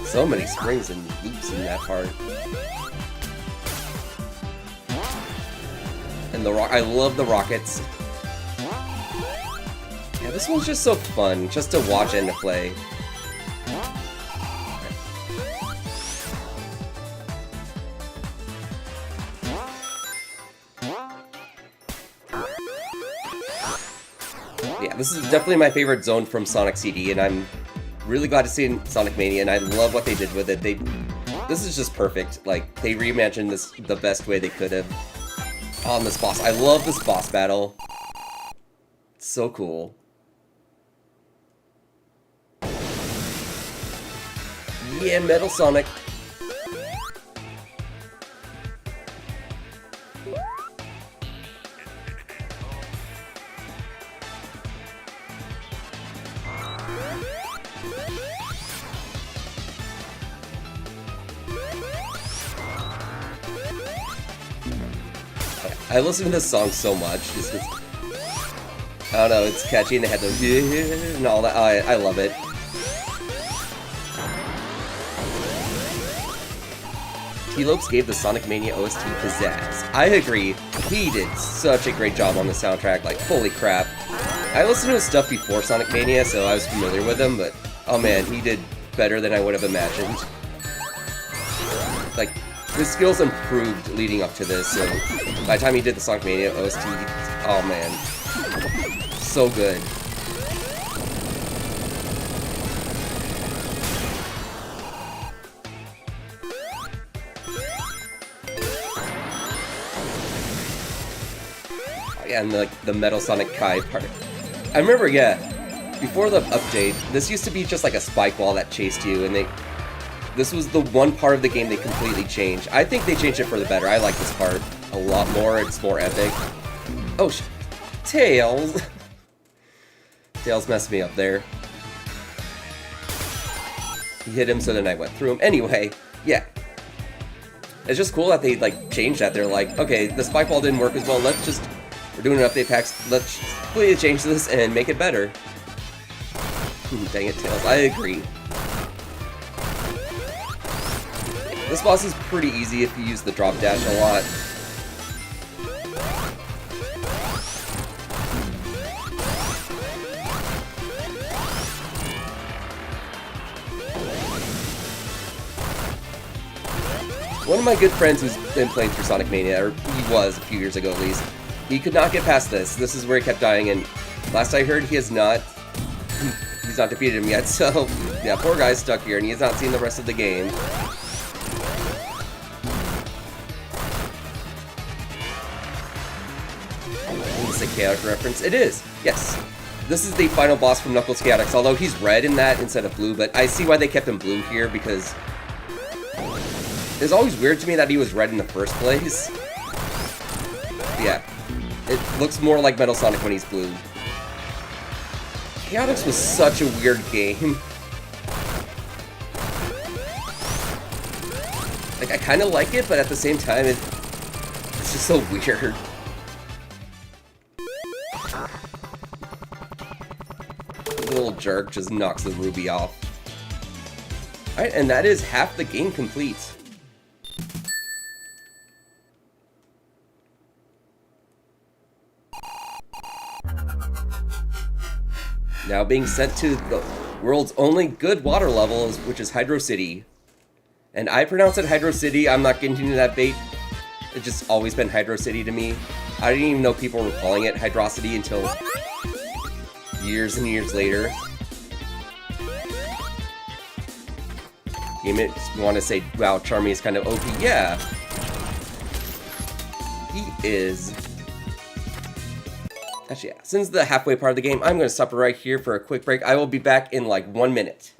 So many springs and loops in that part. And the I love the rockets. Yeah, this one's just so fun, just to watch and to play. Yeah, this is definitely my favorite zone from Sonic CD, and I'm really glad to see it in Sonic Mania, and I love what they did with it. This is just perfect. Like, they reimagined this the best way they could have on this boss. I love this boss battle. It's so cool. Yeah, Metal Sonic. I listen to this song so much. Just, I don't know, it's catchy, and they had the and all that. I love it. T-Lopes gave the Sonic Mania OST pizzazz. I agree. He did such a great job on the soundtrack. Like, holy crap. I listened to his stuff before Sonic Mania, so I was familiar with him, but oh man, he did better than I would have imagined. Like, his skills improved leading up to this, so by the time he did the Sonic Mania OST, oh man, so good. Oh, yeah, and the Metal Sonic Kai part. I remember, yeah, before the update, this used to be just like a spike wall that chased you, and this was the one part of the game they completely changed. I think they changed it for the better. I like this part a lot more. It's more epic. Oh, Tails. Tails messed me up there. He hit him, so then I went through him. Anyway, yeah. It's just cool that they, like, changed that. They're like, okay, the spike wall didn't work as well. We're doing an update packs. Let's completely change this and make it better. Dang it, Tails. I agree. This boss is pretty easy if you use the drop dash a lot. One of my good friends who's been playing through Sonic Mania, or he was a few years ago at least, he could not get past this. This is where he kept dying, and last I heard, he's not defeated him yet, so yeah, poor guy's stuck here, and he has not seen the rest of the game. Is this a Chaotic reference? It is, yes. This is the final boss from Knuckles Chaotix, although he's red in that instead of blue, but I see why they kept him blue here, because it's always weird to me that he was red in the first place. Yeah, it looks more like Metal Sonic when he's blue. Chaotix was such a weird game. Like, I kind of like it, but at the same time, it's just so weird. The little jerk just knocks the ruby off. Alright, and that is half the game complete. Now being sent to the world's only good water level, which is Hydro City. And I pronounce it Hydro City. I'm not getting into that bait. It's just always been Hydro City to me. I didn't even know people were calling it Hydrocity until years and years later. You may want to say, wow, Charmy is kind of OP. Yeah. He is. Actually, yeah. Since the halfway part of the game, I'm going to stop right here for a quick break. I will be back in like 1 minute.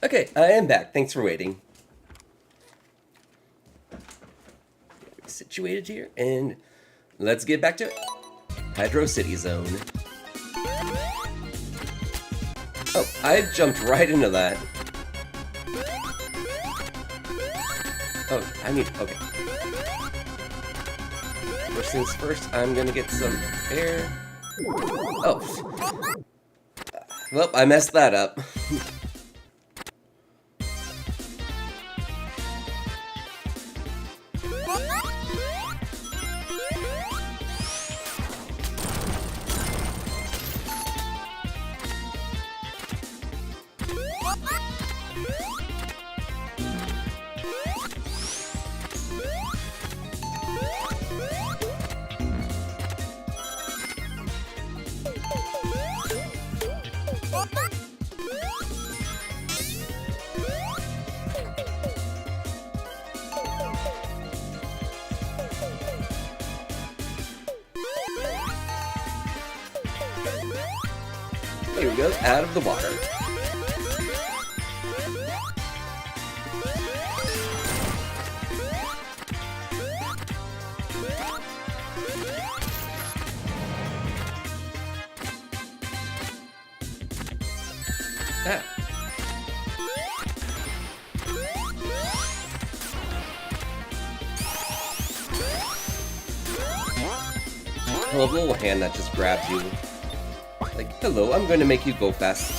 Okay, I am back. Thanks for waiting. Situated here, and let's get back to it. Hydro City Zone. Oh, I jumped right into that. Oh, I need, okay. First things first, I'm gonna get some air. Oh. Well, I messed that up. Here we go, out of the water. Ah. I love the little hand that just grabs you. Like, hello, I'm going to make you go fast.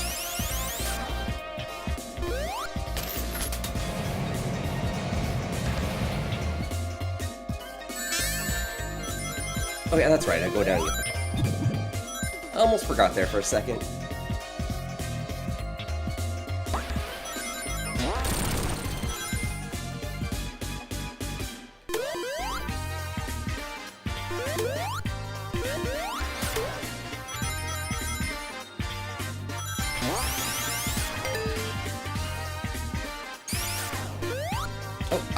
Oh yeah, that's right, I go down here. I almost forgot there for a second.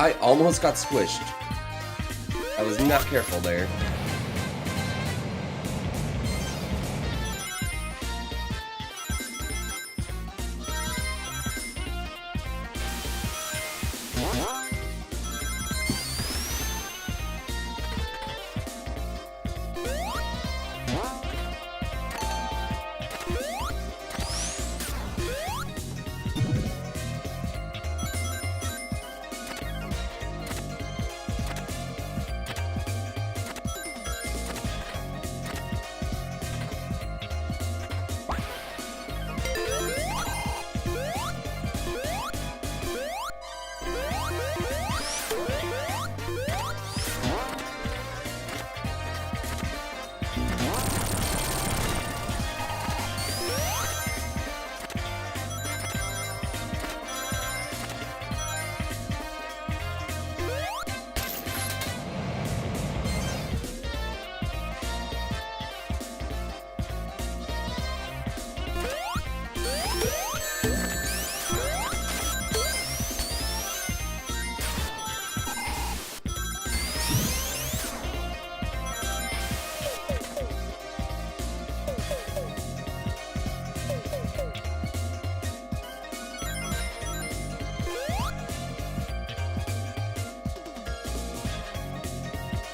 I almost got squished. I was not careful there.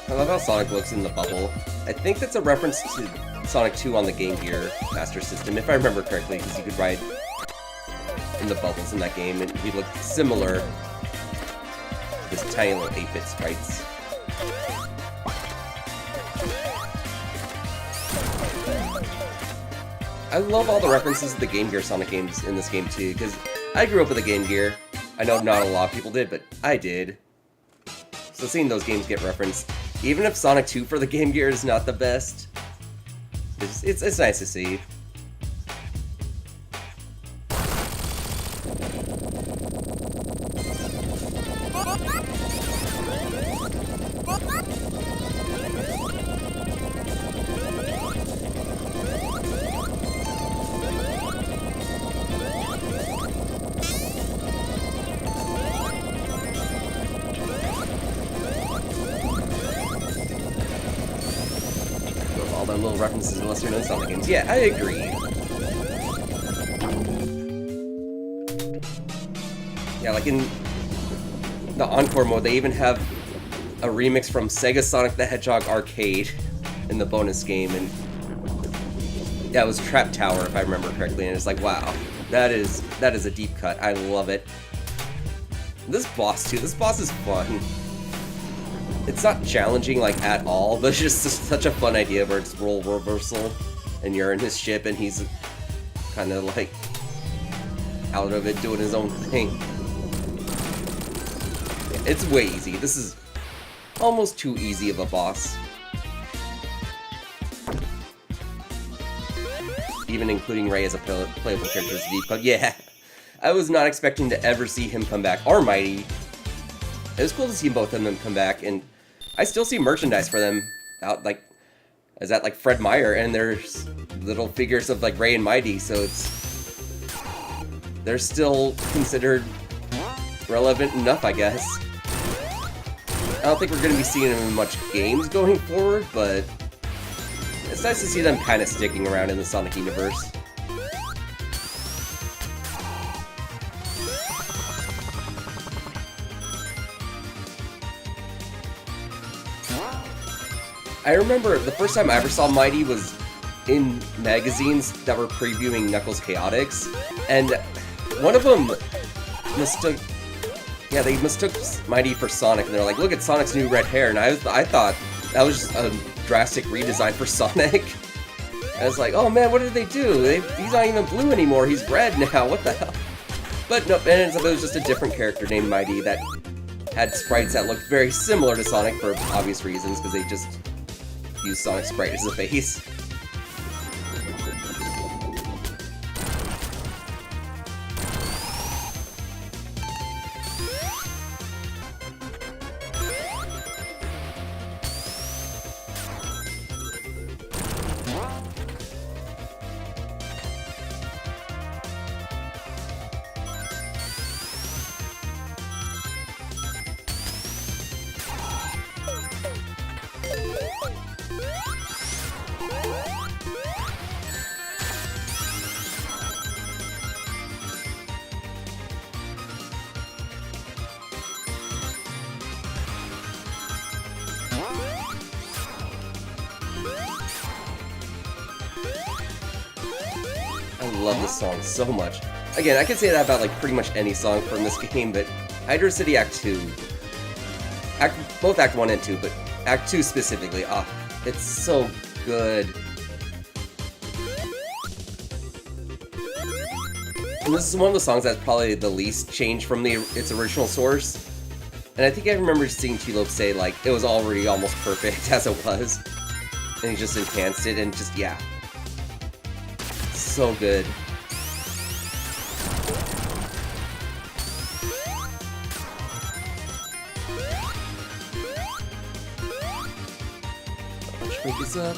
I love how Sonic looks in the bubble. I think that's a reference to Sonic 2 on the Game Gear Master System, if I remember correctly, because you could ride in the bubbles in that game, and he looked similar to this tiny little 8-bit sprites. I love all the references to the Game Gear Sonic games in this game too, because I grew up with a Game Gear. I know not a lot of people did, but I did. So seeing those games get referenced, even if Sonic 2 for the Game Gear is not the best, it's nice to see. Little references to lesser known Sonic games. Yeah, I agree. Yeah, like in the Encore mode, they even have a remix from Sega Sonic the Hedgehog Arcade in the bonus game, and yeah, it was Trap Tower if I remember correctly, and it's like, wow, that is a deep cut. I love it. This boss too, this boss is fun. It's not challenging, like, at all, but it's just such a fun idea where it's role reversal, and you're in his ship, and he's kind of, like, out of it, doing his own thing. Yeah, it's way easy. This is almost too easy of a boss. Even including Ray as a playable character is deep, but yeah, I was not expecting to ever see him come back, or Mighty. It was cool to see both of them come back, and I still see merchandise for them out, like, is that like Fred Meyer, and there's little figures of like Ray and Mighty, so they're still considered relevant enough, I guess. I don't think we're going to be seeing them in much games going forward, but it's nice to see them kind of sticking around in the Sonic universe. I remember the first time I ever saw Mighty was in magazines that were previewing Knuckles Chaotix, and one of them mistook Mighty for Sonic, and they're like, look at Sonic's new red hair, and I thought that was just a drastic redesign for Sonic. I was like, oh man, what did they do? He's not even blue anymore, he's red now, what the hell? But no, and it was just a different character named Mighty that had sprites that looked very similar to Sonic for obvious reasons, because they just use Sonic sprite as a face. love this song so much. Again, I could say that about like pretty much any song from this game, but Hydro City Act 2, both Act 1 and 2, but Act 2 specifically, it's so good. And this is one of the songs that's probably the least changed from its original source. And I think I remember seeing T-Lope say, like, it was already almost perfect as it was. And he just enhanced it, and just, yeah. So good. Let's wake this up.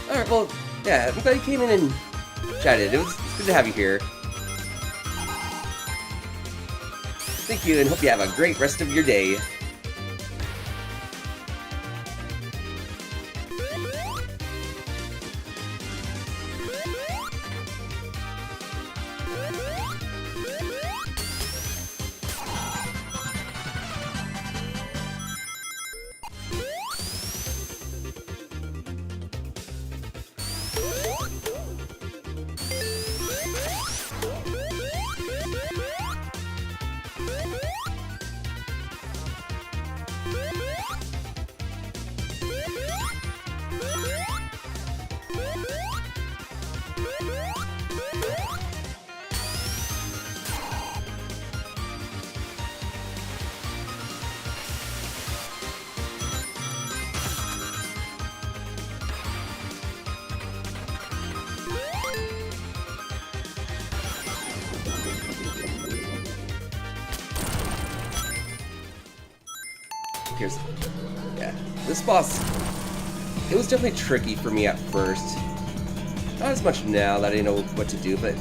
Alright, well, yeah, I'm glad you came in and chatted. It's good to have you here. Thank you, and hope you have a great rest of your day. Yeah, this boss, it was definitely tricky for me at first. Not as much now that I know what to do, but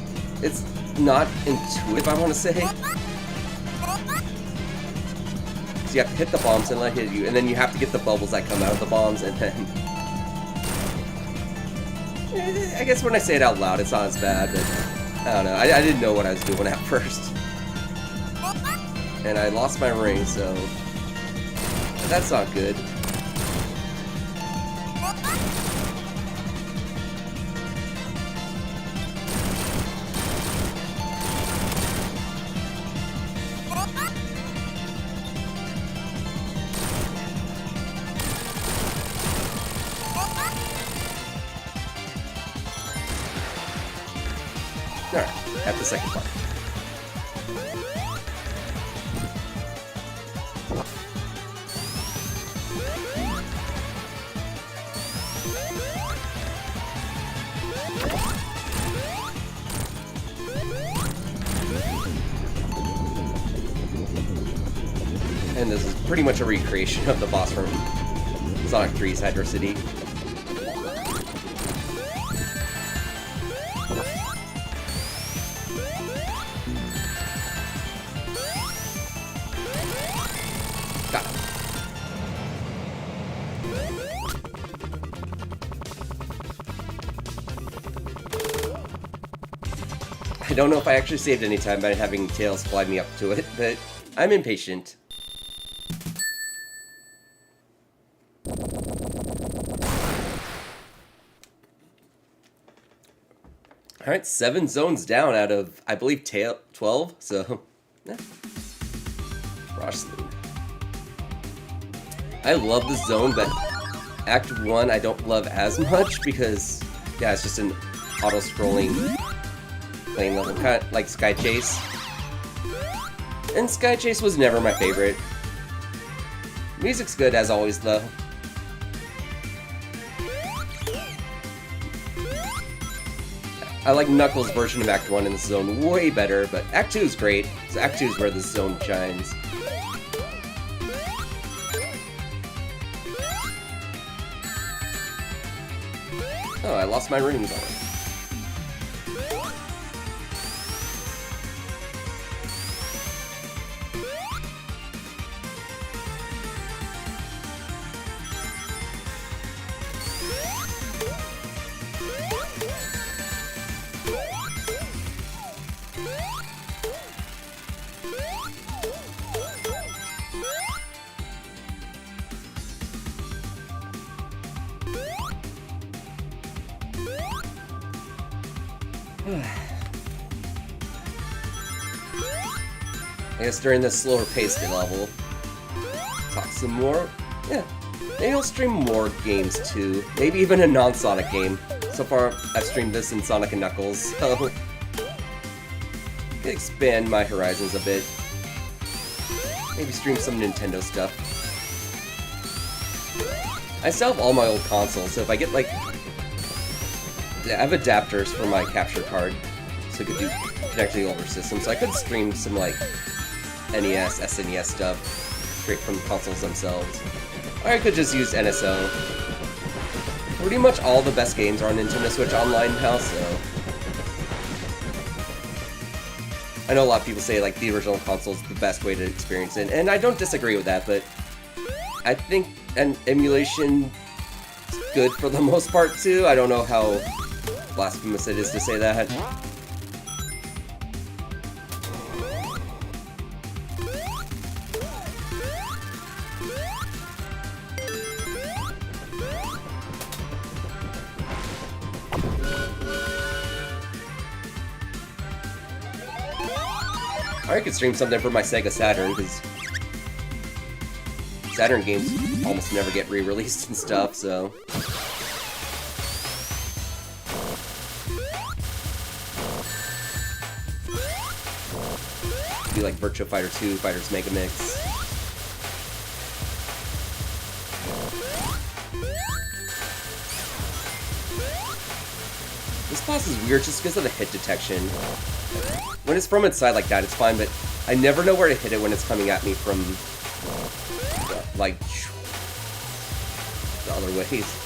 it's not intuitive, I want to say. So you have to hit the bombs and let it hit you, and then you have to get the bubbles that come out of the bombs, and then... I guess when I say it out loud, it's not as bad, but I don't know. I didn't know what I was doing at first. And I lost my ring, so... that's not good. Alright, at the second part. And this is pretty much a recreation of the boss from Sonic 3's Hydro City. Got it. I don't know if I actually saved any time by having Tails fly me up to it, but I'm impatient. Alright, 7 zones down out of, I believe, 12, so... yeah. Roshlu. I love this zone, but Act 1 I don't love as much because, yeah, it's just an auto-scrolling playing level, kind of like Sky Chase. And Sky Chase was never my favorite. Music's good as always, though. I like Knuckles' version of Act 1 in this zone way better, but Act 2 is great, so Act 2 is where this zone shines. Oh, I lost my rings already. I guess during this slower paced level, talk some more. Yeah, maybe I'll stream more games too. Maybe even a non-Sonic game. So far, I've streamed this in Sonic and Knuckles, so could expand my horizons a bit. Maybe stream some Nintendo stuff. I still have all my old consoles, so if I get like, I have adapters for my capture card, so I could connect to the older system. So I could stream some like NES, SNES stuff straight from the consoles themselves. Or I could just use NSO. Pretty much all the best games are on Nintendo Switch Online now, so I know a lot of people say like the original console's the best way to experience it, and I don't disagree with that, but I think an emulation is good for the most part too. I don't know how blasphemous it is to say that. Or I could stream something for my Sega Saturn, because Saturn games almost never get re-released and stuff, so be like Virtua Fighter 2, Fighters Mega Mix. This boss is weird just because of the hit detection. When it's from its side like that, it's fine, but I never know where to hit it when it's coming at me from, like, the other ways.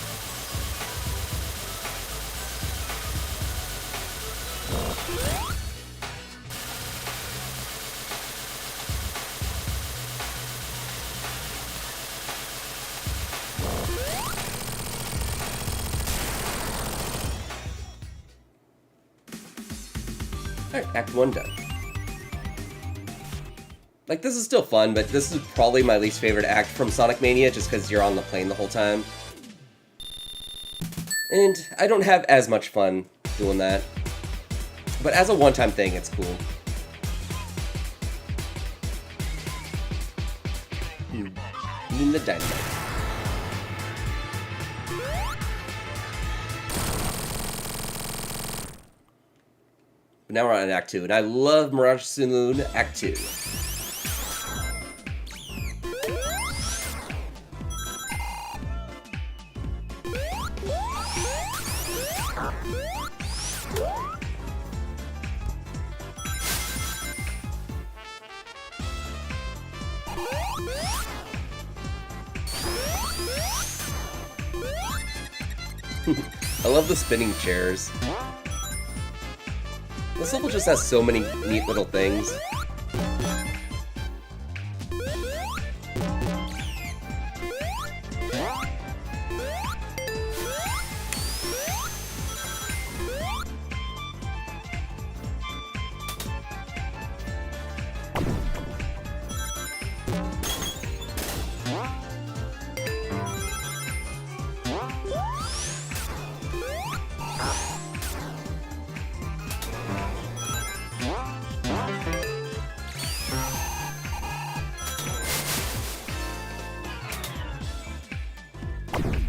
Alright, Act 1 done. Like, this is still fun, but this is probably my least favorite act from Sonic Mania, just because you're on the plane the whole time. And I don't have as much fun doing that. But as a one-time thing, it's cool. In the dynamite. But now we're on Act 2, and I love Mirage Saloon Act 2. I love the spinning chairs. This level just has so many neat little things.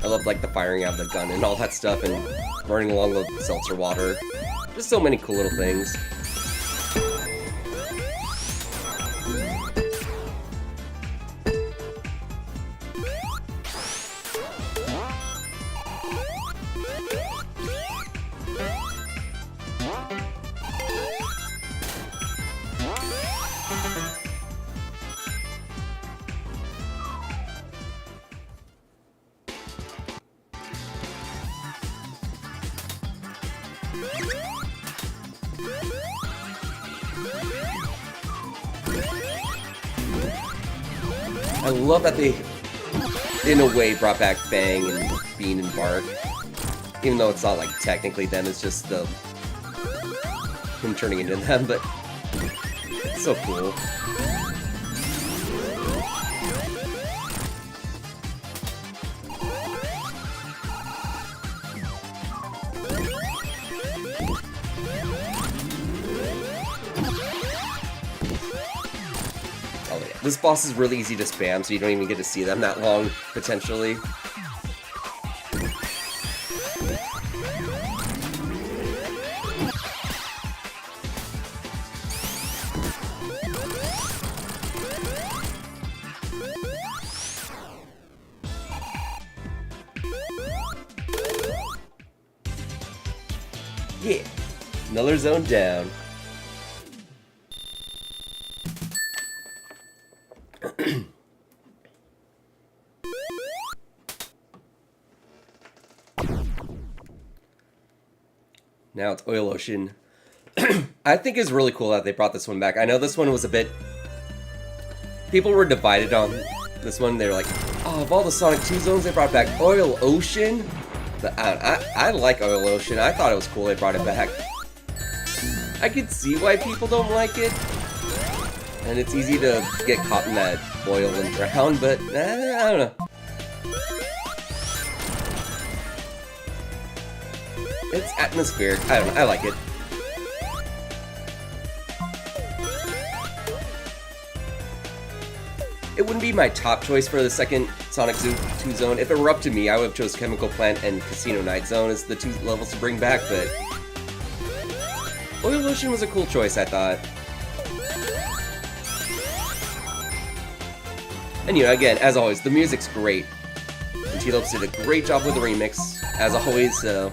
I love like the firing out of the gun and all that stuff, and running along the seltzer water. Just so many cool little things. I love that they, in a way, brought back Bang and Bean and Bark. Even though it's not, like, technically them, it's just the him turning into them, but it's so cool. This boss is really easy to spam, so you don't even get to see them that long, potentially. Yeah, another zone down. Now it's Oil Ocean. I think it's really cool that they brought this one back. I know this one was a bit... People were divided on this one. They were like, oh, of all the Sonic 2 zones, they brought back Oil Ocean? But I like Oil Ocean. I thought it was cool they brought it back. I could see why people don't like it. And it's easy to get caught in that boil and drown, but I don't know. It's atmospheric. I don't know. I like it. It wouldn't be my top choice for the second Sonic 2 zone. If it were up to me, I would have chose Chemical Plant and Casino Night Zone as the two levels to bring back, but Oil Ocean was a cool choice, I thought. And you know, again, as always, the music's great. And T-Lopes did a great job with the remix, as always, so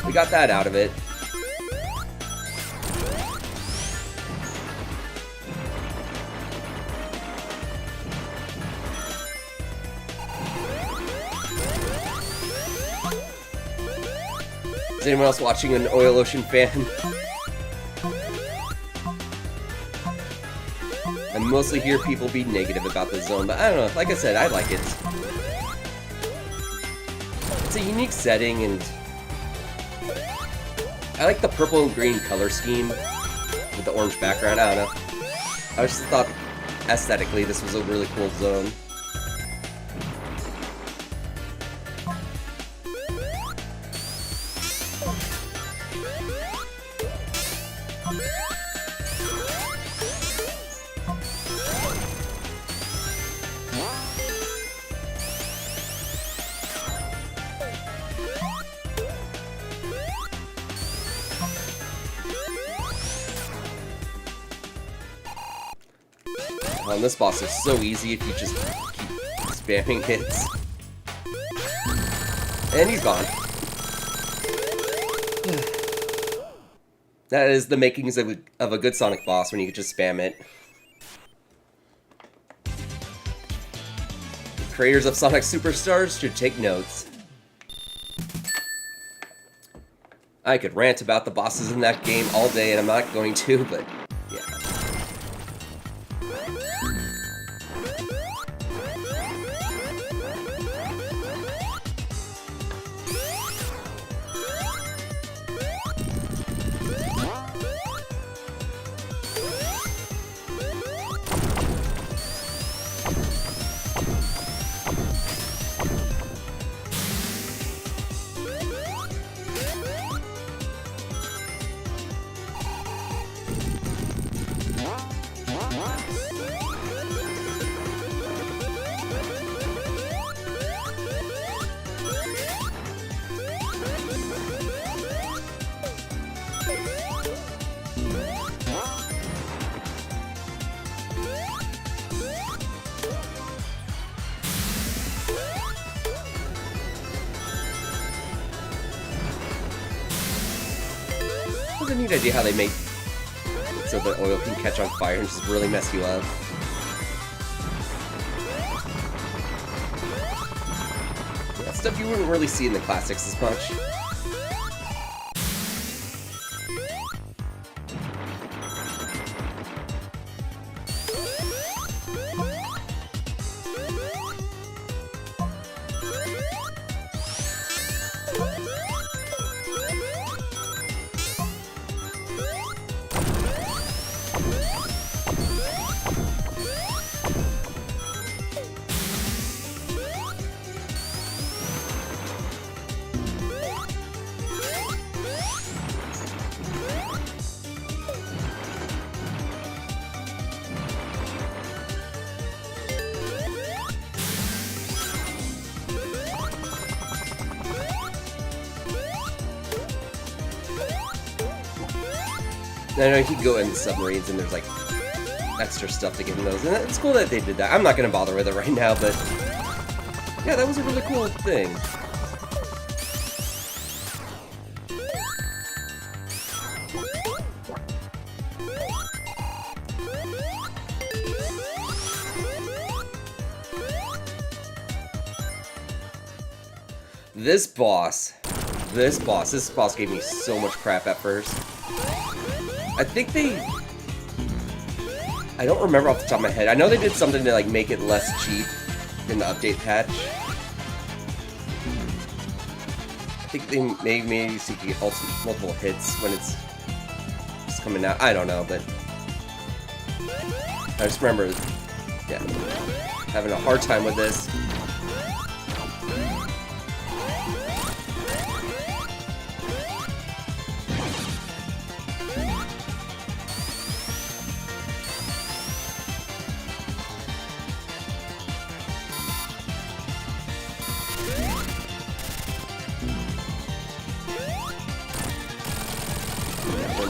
we got that out of it. Is anyone else watching an Oil Ocean fan? I mostly hear people be negative about the zone, but I don't know. Like I said, I like it. It's a unique setting, and I like the purple and green color scheme with the orange background. I don't know. I just thought aesthetically this was a really cool zone. And this boss is so easy if you just keep spamming hits. And he's gone. That is the makings of a good Sonic boss when you can just spam it. The creators of Sonic Superstars should take notes. I could rant about the bosses in that game all day, and I'm not going to, but yeah. It's a neat idea how they make it so the oil can catch on fire and just really mess you up. That stuff you wouldn't really see in the classics as much. I know you can go in submarines and there's like extra stuff to get in those, and it's cool that they did that. I'm not gonna bother with it right now, but yeah, that was a really cool thing. This boss gave me so much crap at first. I think I don't remember off the top of my head. I know they did something to like make it less cheap in the update patch. I think they made me so you can get multiple hits when it's just coming out. I don't know, but I just remember, yeah, having a hard time with this.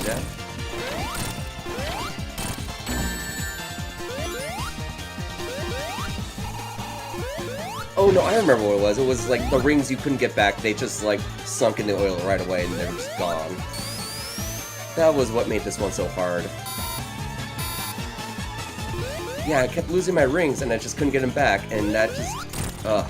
Down. Oh no, I remember what it was. It was like the rings you couldn't get back, they just like sunk in the oil right away and they were just gone. That was what made this one so hard. Yeah, I kept losing my rings and I just couldn't get them back, and that just... ugh.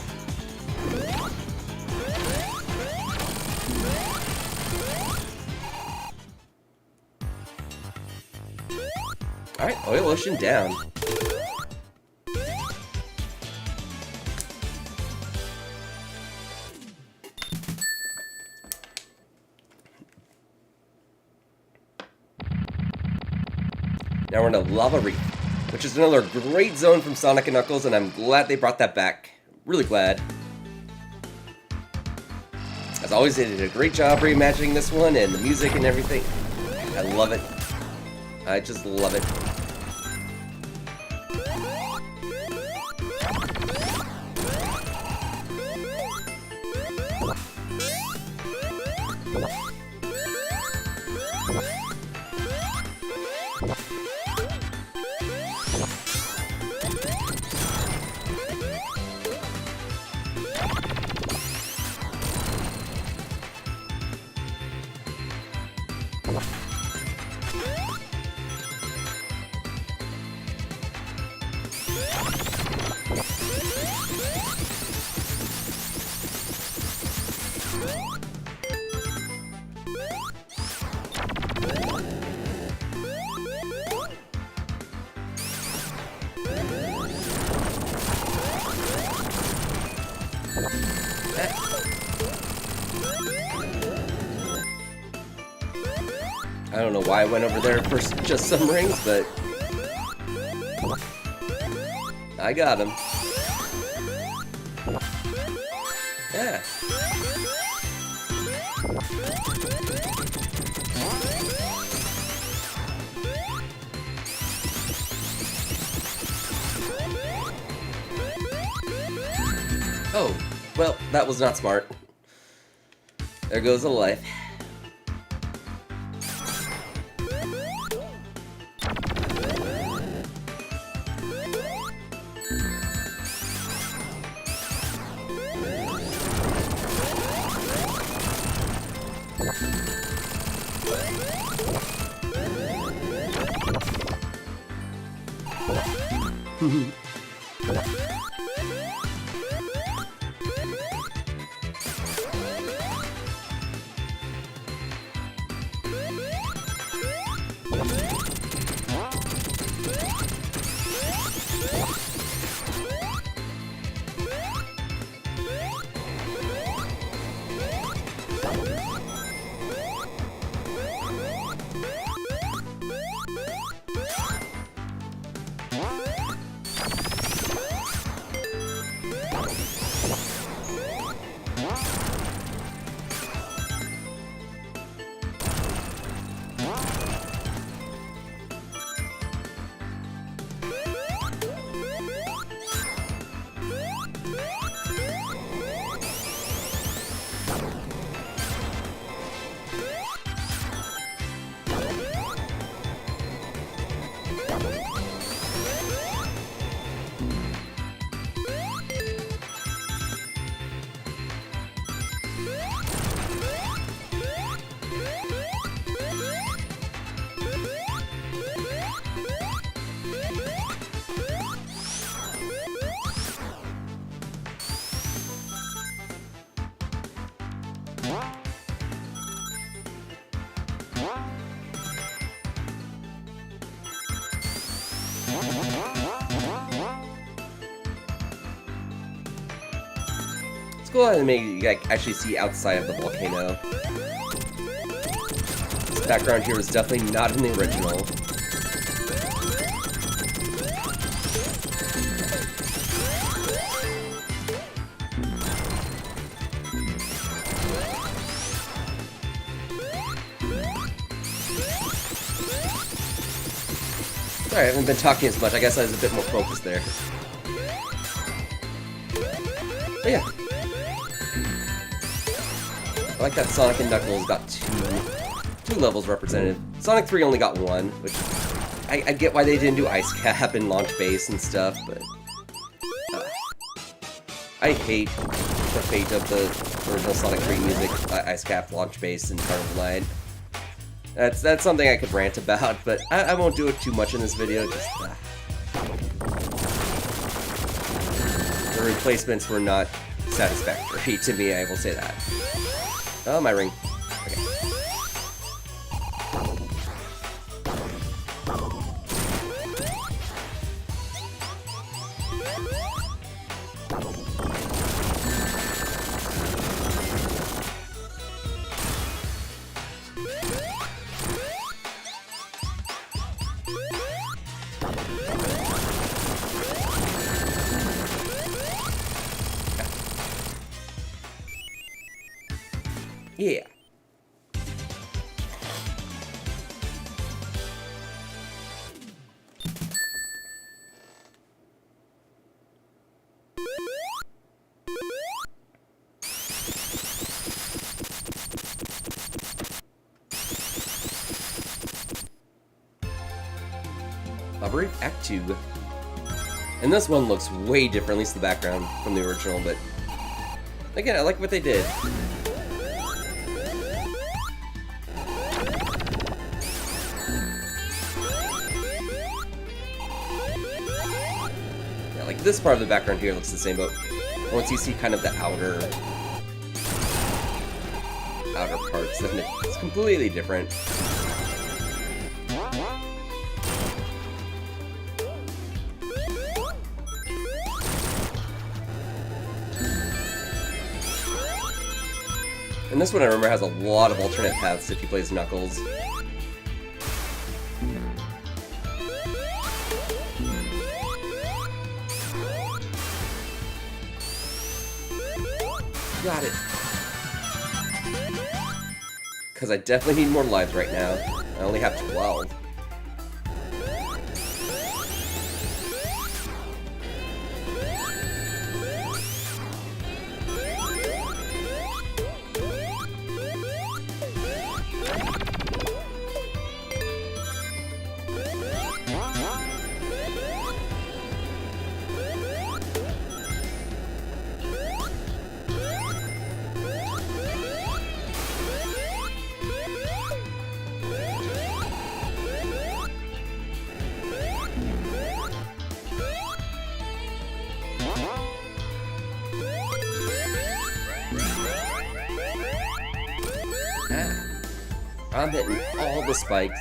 Alright, Oil Ocean down. Now we're in a Lava Reef, which is another great zone from Sonic & Knuckles, and I'm glad they brought that back. Really glad. As always, they did a great job reimagining this one, and the music and everything. I love it. I just love it. I don't know why I went over there for just some rings, but I got him. Yeah. Oh, well, that was not smart. There goes a life. cool and maybe you actually see outside of the volcano. This background here was definitely not in the original. Sorry, I haven't been talking as much. I guess I was a bit more focused there. But yeah. I like that Sonic and Knuckles got two levels represented. Sonic 3 only got one, which I get why they didn't do Ice Cap and Launch Base and stuff, but I hate the fate of the original Sonic 3 music, Ice Cap, Launch Base, and Carnival Night. That's something I could rant about, but I won't do it too much in this video. Just the replacements were not satisfactory to me. I will say that. Oh, my ring. Okay. Yeah. Operate Act 2. And this one looks way different, at least the background from the original, but again, I like what they did. Like this part of the background here looks the same, but once you see kind of the outer parts, then it's completely different. And this one I remember has a lot of alternate paths if you play as Knuckles. Got it. Because I definitely need more lives right now. I only have 12. I'm hitting all the spikes.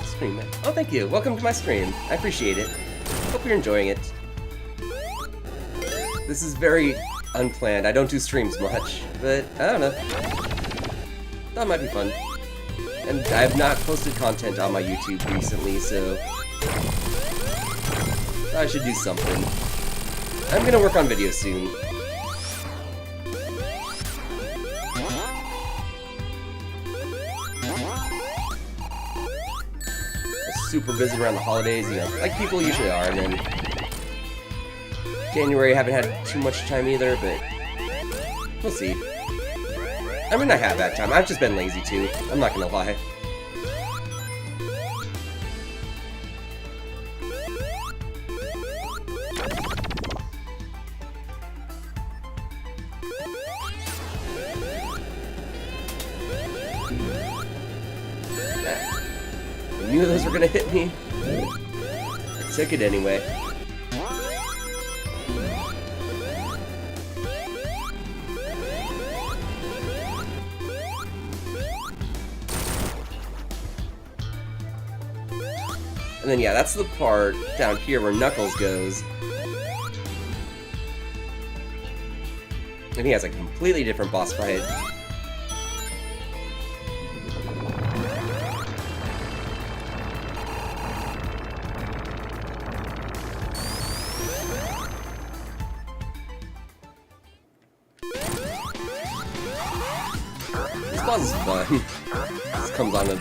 Stream it. Oh, thank you. Welcome to my stream. I appreciate it. Hope you're enjoying it. This is very unplanned. I don't do streams much, but I don't know. That might be fun. And I have not posted content on my YouTube recently, so I should do something. I'm gonna work on videos soon. Super busy around the holidays, you know, like people usually are, and then January I haven't had too much time either, but we'll see. I mean, I have had time. I've just been lazy too. I'm not gonna lie. knew those were gonna hit me. I took it anyway. And then yeah, that's the part down here where Knuckles goes. And he has a completely different boss fight. This boss is fun. This comes on a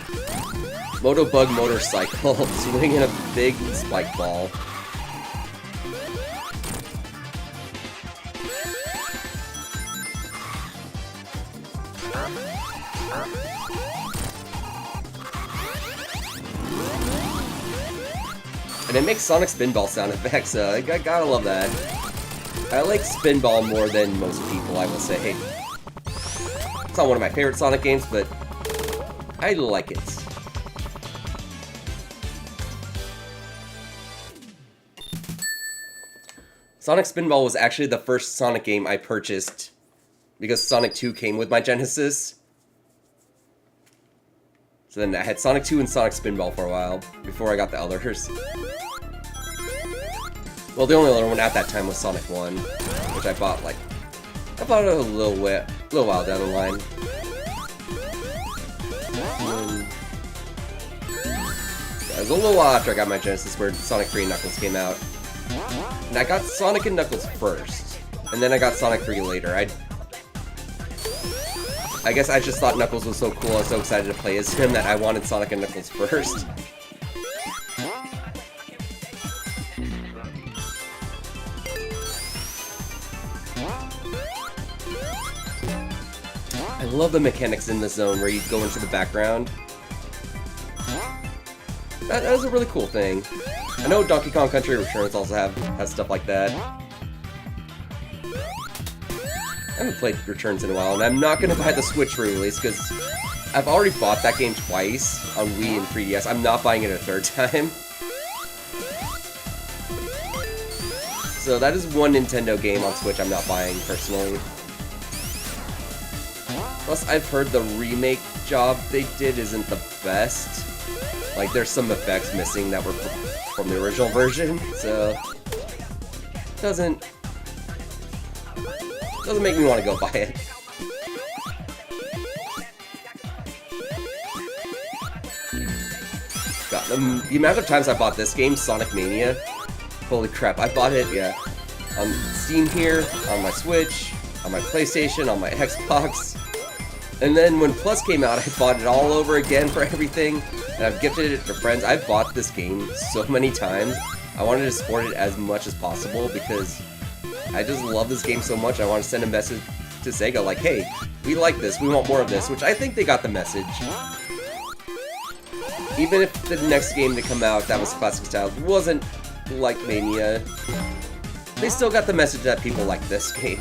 Motobug motorcycle, swinging a big spike ball. And it makes Sonic Spinball sound effects, so I gotta love that. I like Spinball more than most people, I will say. It's not one of my favorite Sonic games, but I like it. Sonic Spinball was actually the first Sonic game I purchased because Sonic 2 came with my Genesis. So then I had Sonic 2 and Sonic Spinball for a while before I got the others. Well, the only other one at that time was Sonic 1, which I bought it a little while down the line. It was a little while after I got my Genesis where Sonic 3 and Knuckles came out. And I got Sonic and Knuckles first, and then I got Sonic 3 later. I guess I just thought Knuckles was so cool, I was so excited to play as him that I wanted Sonic and Knuckles first. I love the mechanics in this zone where you go into the background. That was a really cool thing. I know Donkey Kong Country Returns also has stuff like that. I haven't played Returns in a while, and I'm not going to buy the Switch re-release because I've already bought that game twice on Wii and 3DS. I'm not buying it a third time. So that is one Nintendo game on Switch I'm not buying personally. Plus, I've heard the remake job they did isn't the best. Like, there's some effects missing that were from the original version, so doesn't make me want to go buy it. God, the amount of times I bought this game, Sonic Mania, holy crap, I bought it, yeah, on Steam here, on my Switch, on my PlayStation, on my Xbox, and then when Plus came out, I bought it all over again for everything, and I've gifted it to friends. I've bought this game so many times. I wanted to support it as much as possible because I just love this game so much. I want to send a message to Sega like, hey, we like this, we want more of this, which I think they got the message. Even if the next game to come out that was classic style wasn't like Mania, they still got the message that people like this game.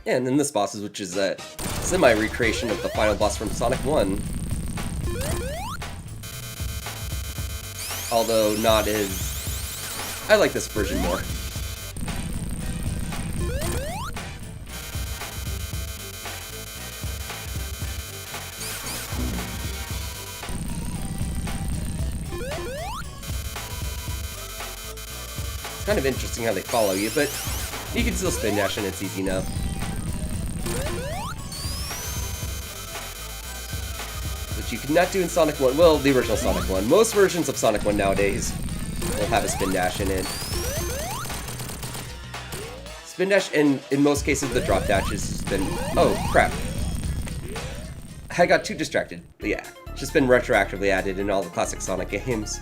Yeah, and then this boss, which is a semi-recreation of the final boss from Sonic 1. Although not as... I like this version more. It's kind of interesting how they follow you, but you can still spin dash and it's easy enough. Which you could not do in Sonic 1. Well, the original Sonic 1. Most versions of Sonic 1 nowadays will have a spin dash in it. Spin dash, and in most cases the drop dash has just been... Oh, crap. I got too distracted. But yeah, it's just been retroactively added in all the classic Sonic games.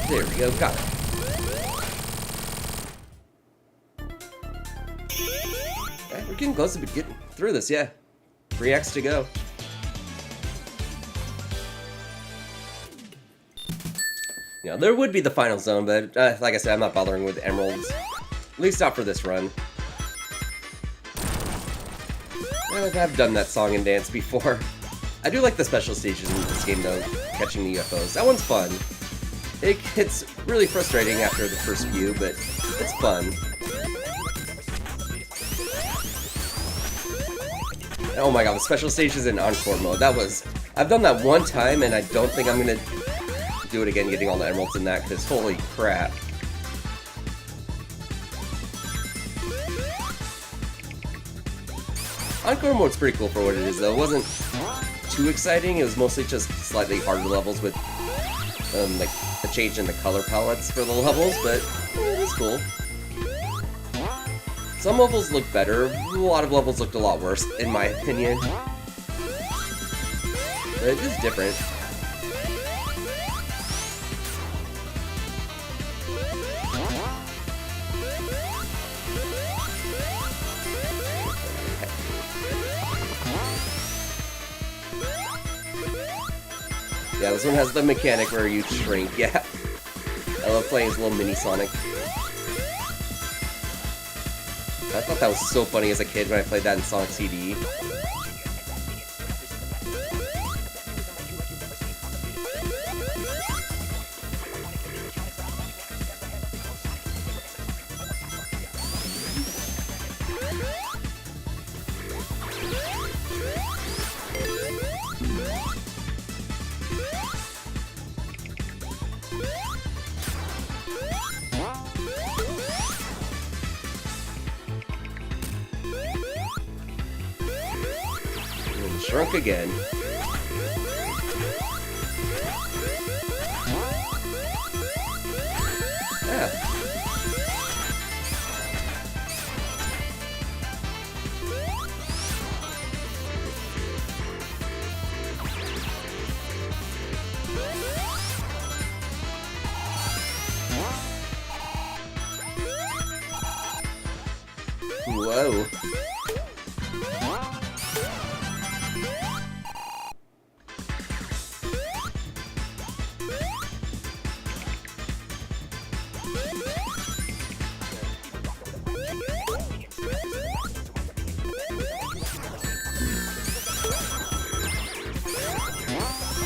There we go, got it. Alright, we're getting close to getting through this, yeah. 3x to go. You know, there would be the final zone, but like I said, I'm not bothering with emeralds. At least not for this run. I've done that song and dance before. I do like the special stages in this game though, catching the UFOs. That one's fun. It gets really frustrating after the first few, but it's fun. Oh my god, the special stages in Encore mode, that was... I've done that one time, and I don't think I'm gonna do it again getting all the emeralds in that, because holy crap. Encore mode's pretty cool for what it is, though. It wasn't too exciting, it was mostly just slightly harder levels with, like, a change in the color palettes for the levels, but it was cool. Some levels look better, a lot of levels looked a lot worse, in my opinion. But it is different. Yeah, this one has the mechanic where you shrink, yeah. I love playing as little mini Sonic. I thought that was so funny as a kid when I played that in Sonic CD. Shrunk again. Yeah. Whoa.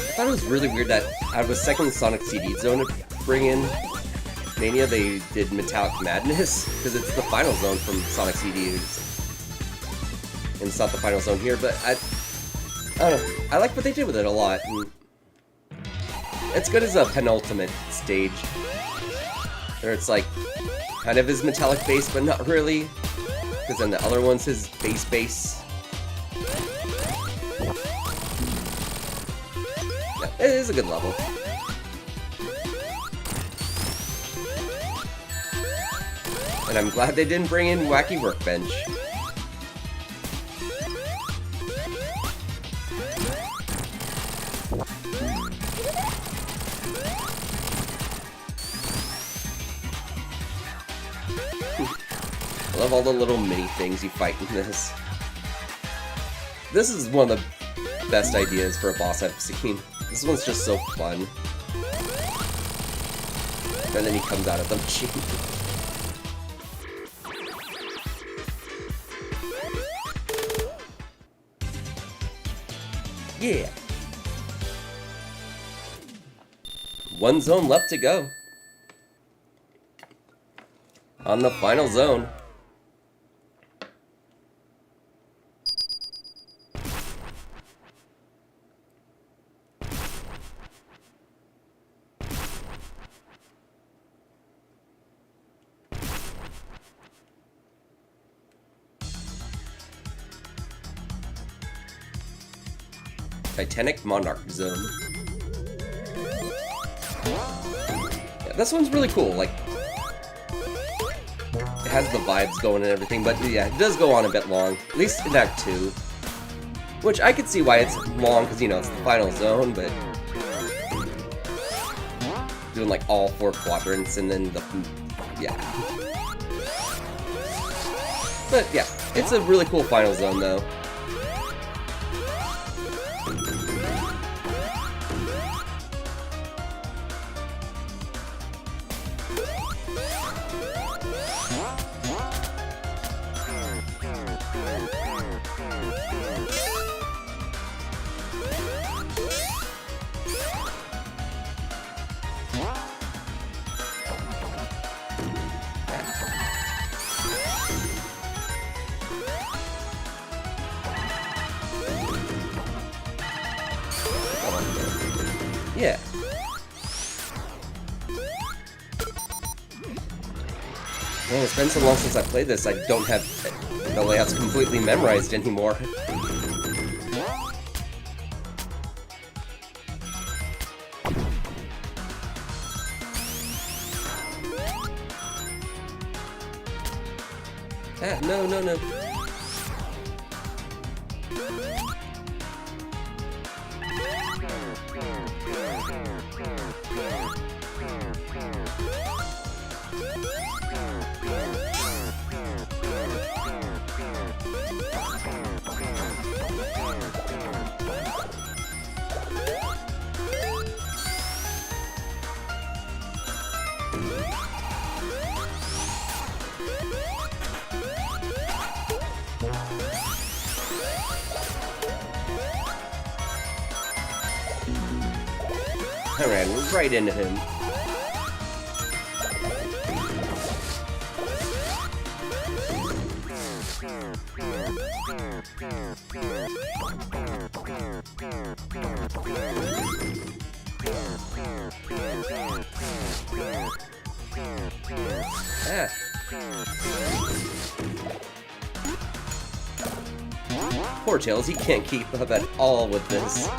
I thought it was really weird that out of a second Sonic CD zone to bring in Mania, they did Metallic Madness, because it's the final zone from Sonic CD. And it's not the final zone here, but I don't know. I like what they did with it a lot. And it's good as a penultimate stage, where it's like kind of his metallic bass, but not really, because then the other one's his bass. It is a good level. And I'm glad they didn't bring in Wacky Workbench. I love all the little mini things you fight in this. This is one of the best ideas for a boss I've seen. This one's just so fun. And then he comes out of the machine. Yeah. One zone left to go. On the final zone. Titanic Monarch Zone. Yeah, this one's really cool. Like, it has the vibes going and everything, but yeah, it does go on a bit long. At least in Act 2. Which I could see why it's long, because, you know, it's the final zone, but doing like all 4 quadrants and then the... yeah. But yeah, it's a really cool final zone, though. Yeah. Man, it's been so long since I played this, I don't have the layouts completely memorized anymore. Ah, no, no, no. I ran right into him. Ah. Poor Tails, he can't keep up at all with this.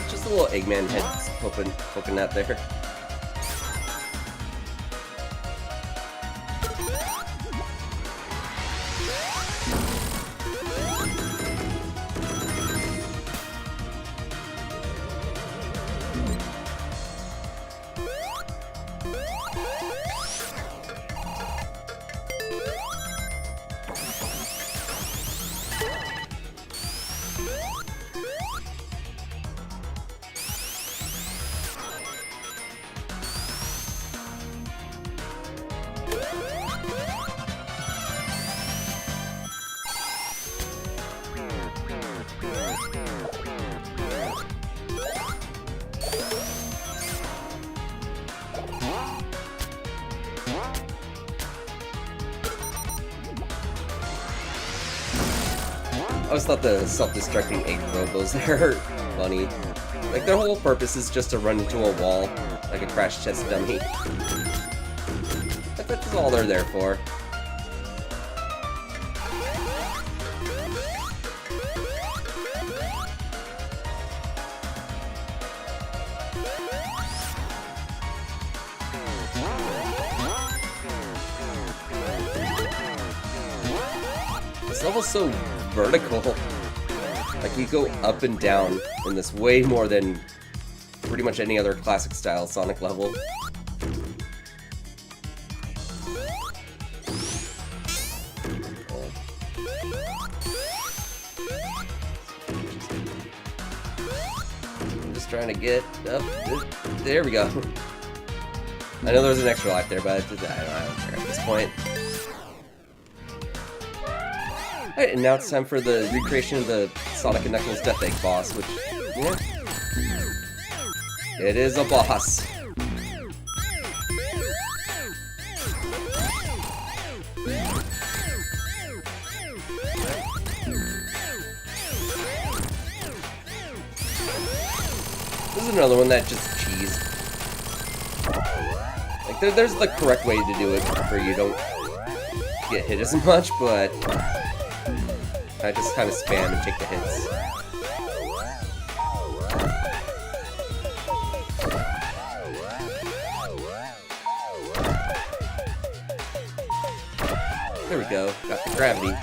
Just a little Eggman head poking out there. I always thought the self-destructing egg robos there are funny. Like, their whole purpose is just to run into a wall, like a crash test dummy. That's all they're there for. This level's so vertical. Like, you go up and down in this way more than pretty much any other classic style Sonic level. I'm just trying to get up. There we go. I know there was an extra life there, but I don't care at this point. Alright, and now it's time for the recreation of the Sonic and Knuckles Death Egg boss, which, yeah, it is a boss. This is another one that just cheese. Like, there's the correct way to do it where you don't get hit as much, but I just kind of spam and take the hits. There we go, got the gravity.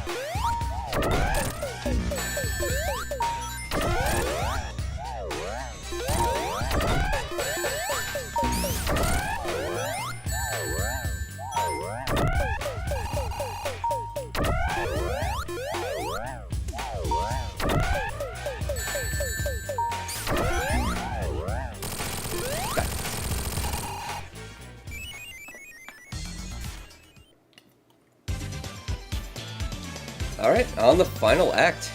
Alright, on the final act.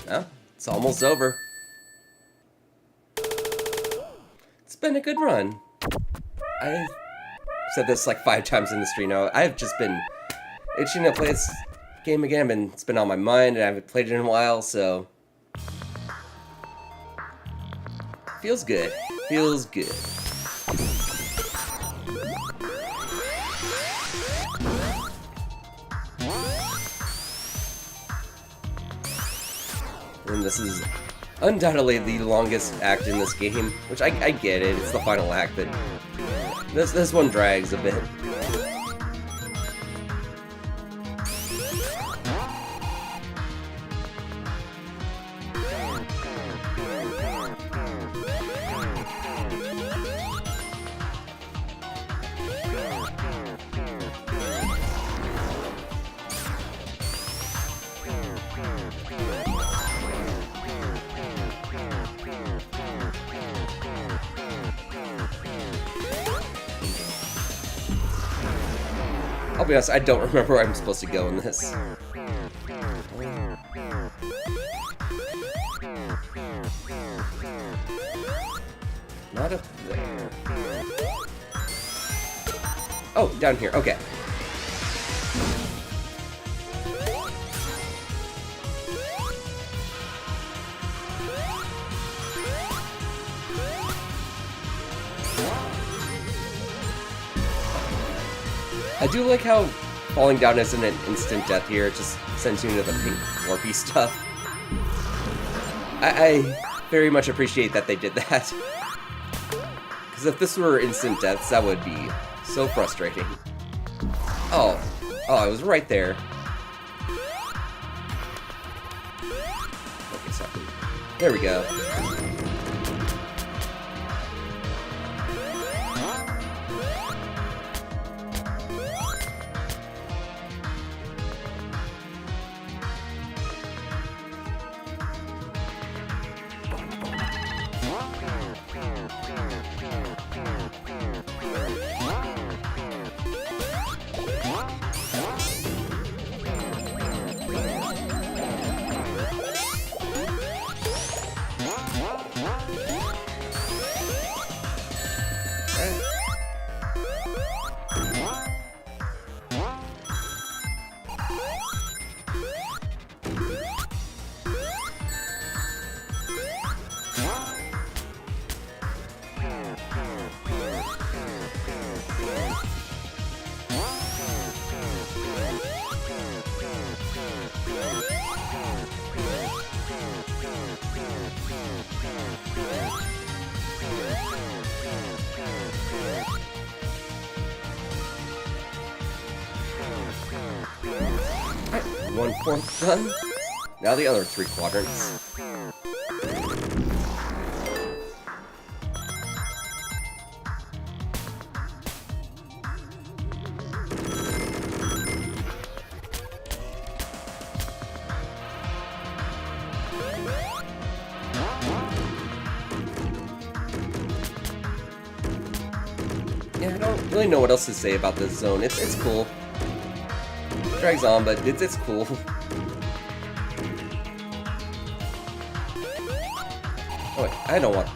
Well, it's almost over. It's been a good run. I've said this like 5 times in the stream now. I've just been itching to play this game again. It's been on my mind and I haven't played it in a while, so... Feels good. Feels good. And this is undoubtedly the longest act in this game, which I get it, it's the final act, but this one drags a bit. I'll be honest, I don't remember where I'm supposed to go in this. Not up there. Oh, down here, okay. I do like how falling down isn't an instant death here, it just sends you into the pink warpy stuff. I very much appreciate that they did that. Because if this were instant deaths, that would be so frustrating. Oh, I was right there. Okay, so there we go. 1/4 done. Now the other 3 quadrants. Yeah, I don't really know what else to say about this zone. It's cool. It drags on, but it's cool. Oh wait, I don't want.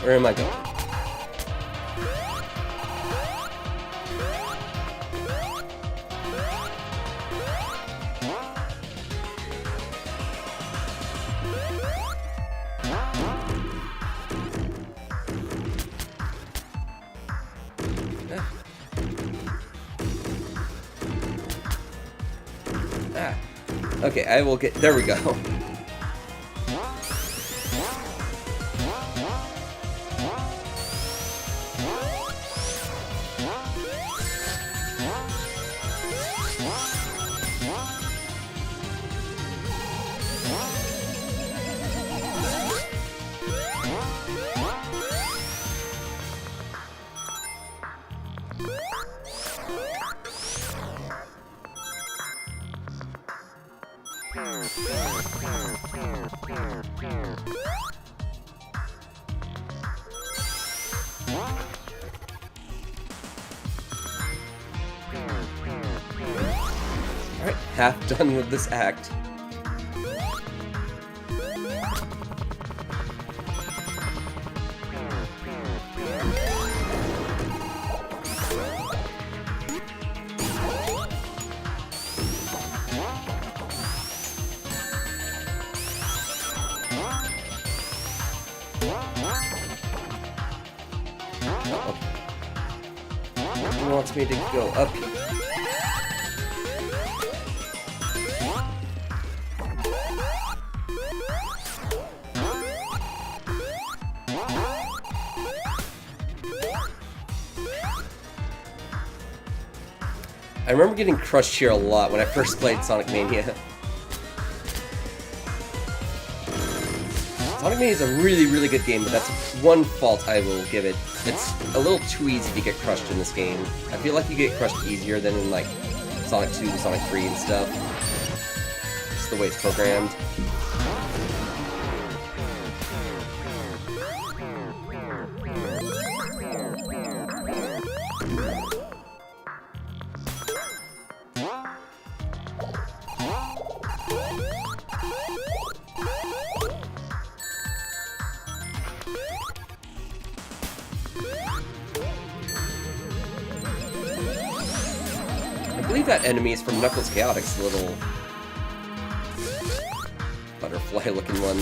Where am I going? Ah. Okay, I will get. There we go. Alright, half done with this act. He wants me to go up here. I remember getting crushed here a lot when I first played Sonic Mania. Sonic Mania is a really, really good game, but that's one fault I will give it. It's a little too easy to get crushed in this game. I feel like you get crushed easier than in, like, Sonic 2, Sonic 3 and stuff. Just the way it's programmed. I believe that enemy is from Knuckles Chaotix, the little butterfly-looking one.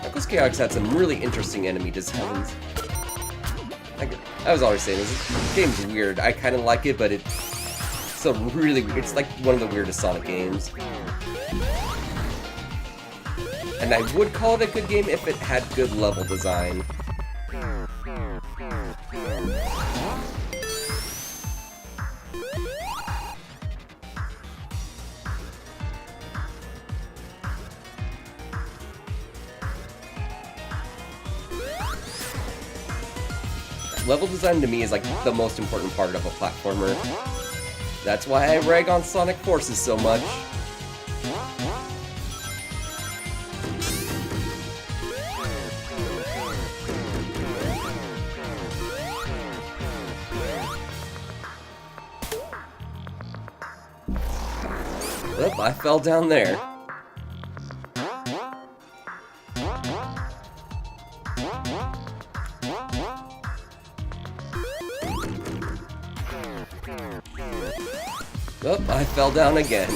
Knuckles Chaotix had some really interesting enemy designs. I was always saying, this game's weird. I kind of like it, but it's a really weird. It's like one of the weirdest Sonic games. And I would call it a good game if it had good level design. Level design to me is like the most important part of a platformer. That's why I rag on Sonic Forces so much. Oop, I fell down there. Oop, I fell down again.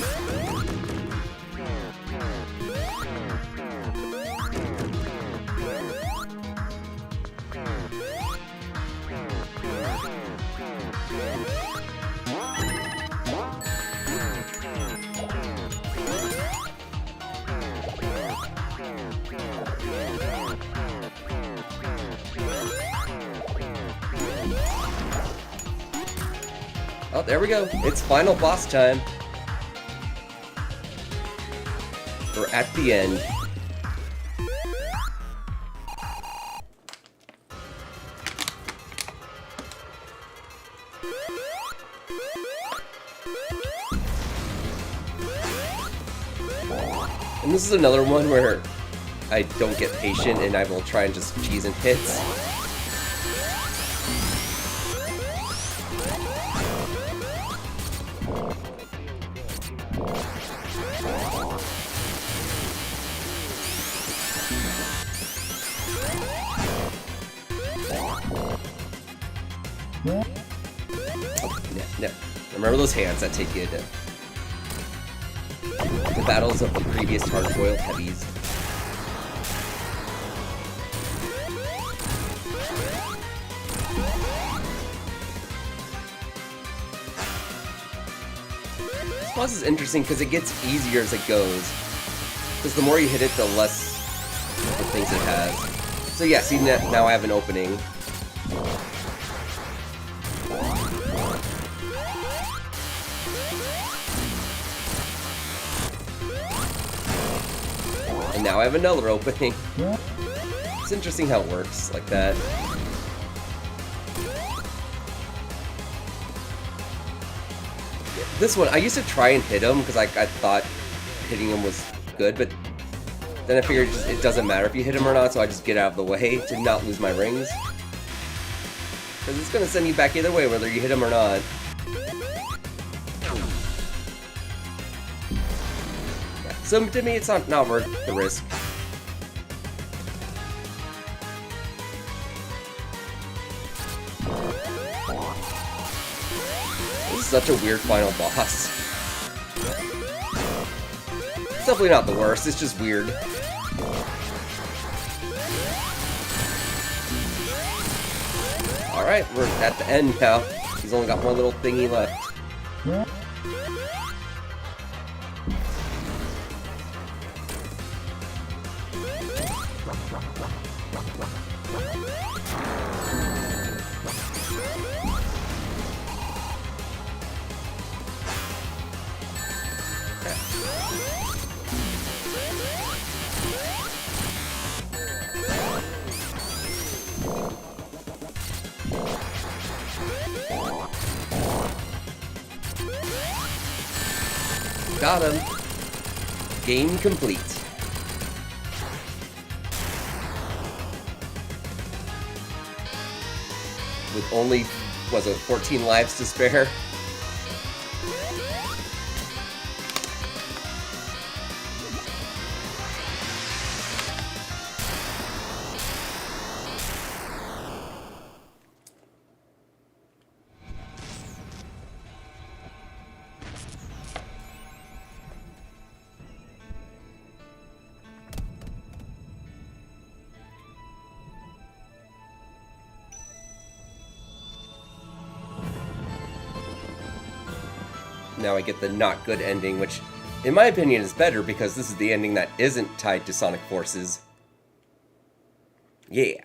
there we go. It's final boss time. We're at the end. And this is another one where I don't get patient and I will try and just cheese and hits. No. Remember those hands that take you to the battles of the previous hard-boiled heavies. This boss is interesting because it gets easier as it goes. Because the more you hit it, the less the things it has. So yeah, see, now I have an opening. And now I have another opening. It's interesting how it works like that. This one, I used to try and hit him because I thought hitting him was good, but then I figured it doesn't matter if you hit him or not, so I just get out of the way to not lose my rings. Because it's going to send you back either way, whether you hit him or not. Yeah. So to me, it's not worth the risk. This is such a weird final boss. It's definitely not the worst, it's just weird. Alright, we're at the end now. He's only got one little thingy left. Got him. Game complete. With only, was it 14 lives to spare? Now I get the not good ending, which, in my opinion, is better because this is the ending that isn't tied to Sonic Forces. Yeah.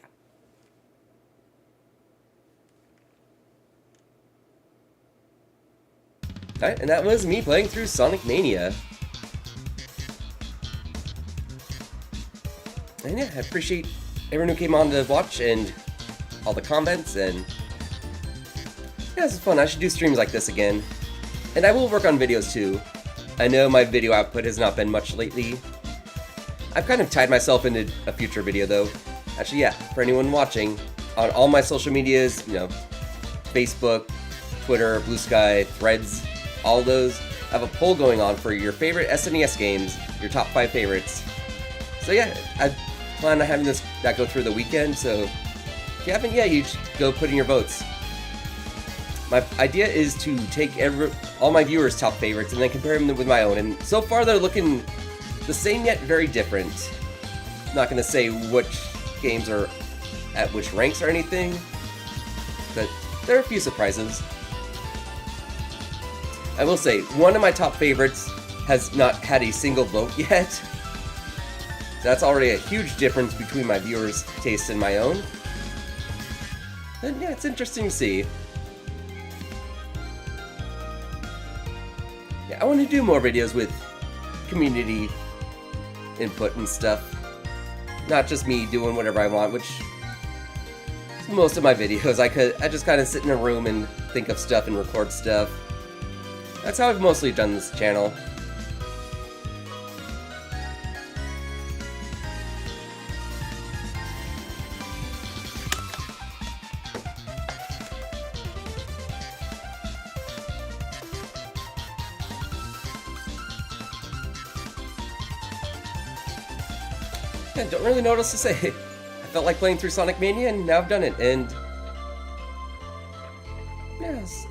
Alright, and that was me playing through Sonic Mania. And yeah, I appreciate everyone who came on to watch and all the comments, and yeah, this is fun. I should do streams like this again. And I will work on videos too. I know my video output has not been much lately. I've kind of tied myself into a future video though. Actually, yeah, for anyone watching, on all my social medias, you know, Facebook, Twitter, Blue Sky, Threads, all those, I have a poll going on for your favorite SNES games, your top 5 favorites. So yeah, I plan on having that go through the weekend, so if you haven't yet, you should go put in your votes. My idea is to take all my viewers' top favorites and then compare them with my own, and so far they're looking the same yet very different. I'm not going to say which games are at which ranks or anything, but there are a few surprises. I will say, one of my top favorites has not had a single vote yet. That's already a huge difference between my viewers' taste and my own. And yeah, it's interesting to see. Yeah, I want to do more videos with community input and stuff. Not just me doing whatever I want, which most of my videos I just kind of sit in a room and think of stuff and record stuff. That's how I've mostly done this channel. Yeah, don't really know what else to say. I felt like playing through Sonic Mania, and now I've done it, and yeah, it's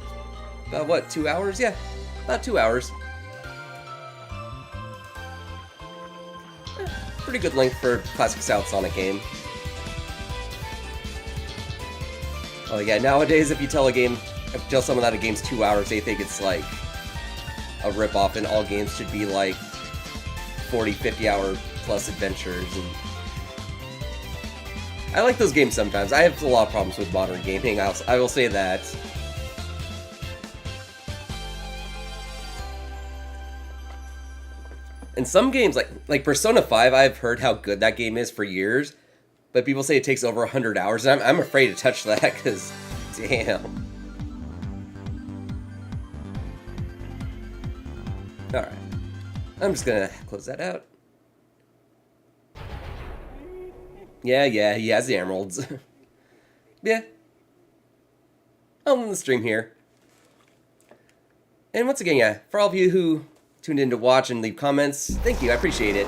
about what, 2 hours? Yeah, about 2 hours. Pretty good length for a classic South Sonic game. Oh yeah, nowadays if you tell someone that a game's 2 hours, they think it's like a rip-off, and all games should be like 40, 50 hour plus adventures. And I like those games sometimes. I have a lot of problems with modern gaming, I will say that. And some games, like Persona 5, I've heard how good that game is for years, but people say it takes over 100 hours, and I'm afraid to touch that, because, damn. Alright. I'm just gonna close that out. Yeah, he has the emeralds. Yeah. I'll end the stream here. And once again, yeah, for all of you who tuned in to watch and leave comments, thank you, I appreciate it.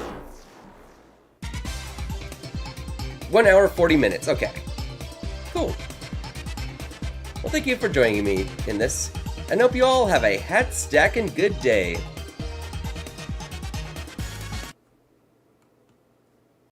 1 hour, 40 minutes, okay. Cool. Well, thank you for joining me in this, and hope you all have a hat-stacking good day.